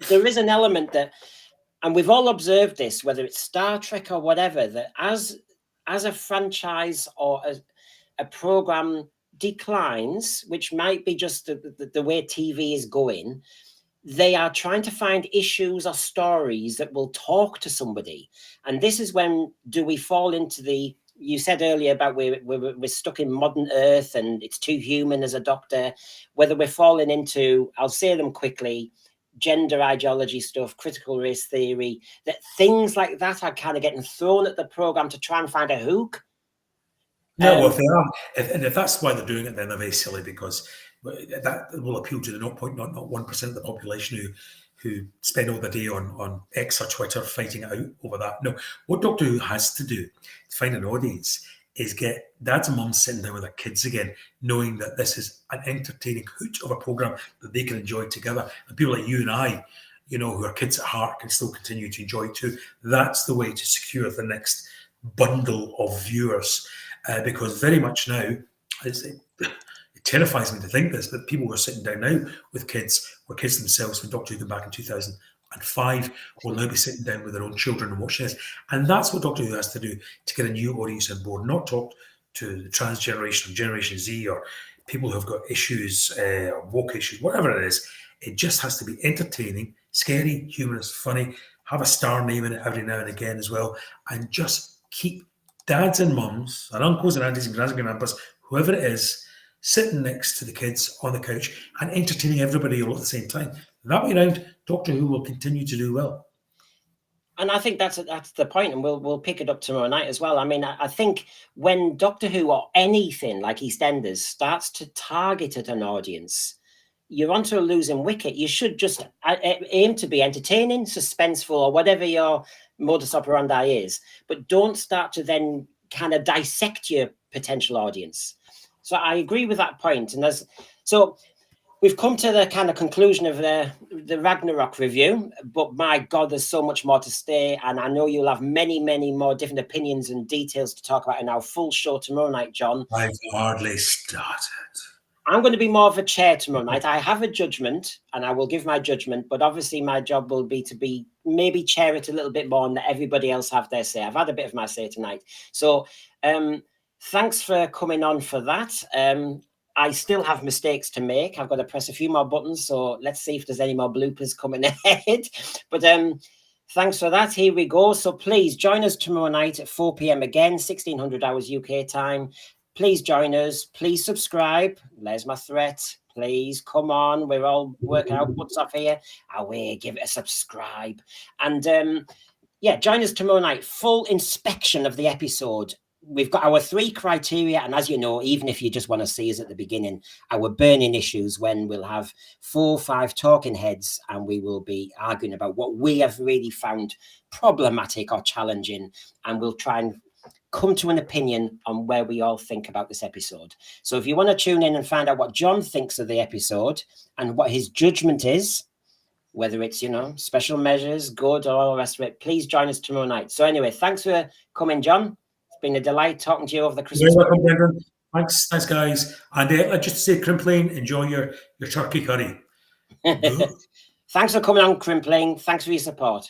there is an element that, and we've all observed this, whether it's Star Trek or whatever, that as a franchise or a program declines, which might be just the way TV is going, they are trying to find issues or stories that will talk to somebody. And this is when do we fall into you said earlier about we're stuck in modern Earth and it's too human as a Doctor, whether we're falling into, I'll say them quickly, gender ideology stuff, critical race theory, that things like that are kind of getting thrown at the program to try and find a hook. No, well, if they are, if that's why they're doing it, then they're very silly, because that will appeal to the 0.01% of the population who spend all the day on X or Twitter fighting it out over that. No, what Doctor Who has to do to find an audience is get dads and mums sitting down with their kids again, knowing that this is an entertaining hoot of a program that they can enjoy together. And people like you and I, who are kids at heart, can still continue to enjoy it too. That's the way to secure the next bundle of viewers. Because very much now, it terrifies me to think this, but people who are sitting down now with kids, were kids themselves when Doctor Who came back in 2005, will now be sitting down with their own children and watching this. And that's what Doctor Who has to do to get a new audience on board, not talk to the trans generation, Generation Z, or people who've got issues, woke issues, whatever it is. It just has to be entertaining, scary, humorous, funny. Have a star name in it every now and again as well, and just keep dads and mums and uncles and aunties and grands and grandpas, whoever it is, sitting next to the kids on the couch and entertaining everybody all at the same time. That way around, Doctor Who will continue to do well. And I think that's the point, and we'll pick it up tomorrow night as well. I mean, I think when Doctor Who or anything like EastEnders starts to target at an audience, you're onto a losing wicket. You should just aim to be entertaining, suspenseful, or whatever your modus operandi is, but don't start to then kind of dissect your potential audience. So I agree with that point. And so we've come to the kind of conclusion of the Ragnarok review, but my God, there's so much more to say. And I know you'll have many, many more different opinions and details to talk about in our full show tomorrow night, John. I've hardly started. I'm going to be more of a chair tomorrow night. I have a judgment and I will give my judgment, but obviously my job will be to maybe chair it a little bit more and let everybody else have their say. I've had a bit of my say tonight. So thanks for coming on for that. I still have mistakes to make. I've got to press a few more buttons. So let's see if there's any more bloopers coming ahead. But thanks for that. Here we go. So please join us tomorrow night at 4 p.m. again, 1600 hours UK time. Please join us. Please subscribe. There's my threat. Please come on. We're all working our butts off here. Away, give it a subscribe. And yeah, join us tomorrow night. Full inspection of the episode. We've got our 3 criteria. And as you know, even if you just want to see us at the beginning, our burning issues when we'll have 4 or 5 talking heads and we will be arguing about what we have really found problematic or challenging. And we'll try and come to an opinion on where we all think about this episode. So if you want to tune in and find out what John thinks of the episode and what his judgment is, whether it's, special measures, good, or all the rest of it, please join us tomorrow night. So anyway, thanks for coming, John. It's been a delight talking to you over the Christmas. You're welcome, Brendan. Thanks, guys. And just to say, Crimpling, enjoy your turkey curry. Thanks for coming on, Crimpling. Thanks for your support.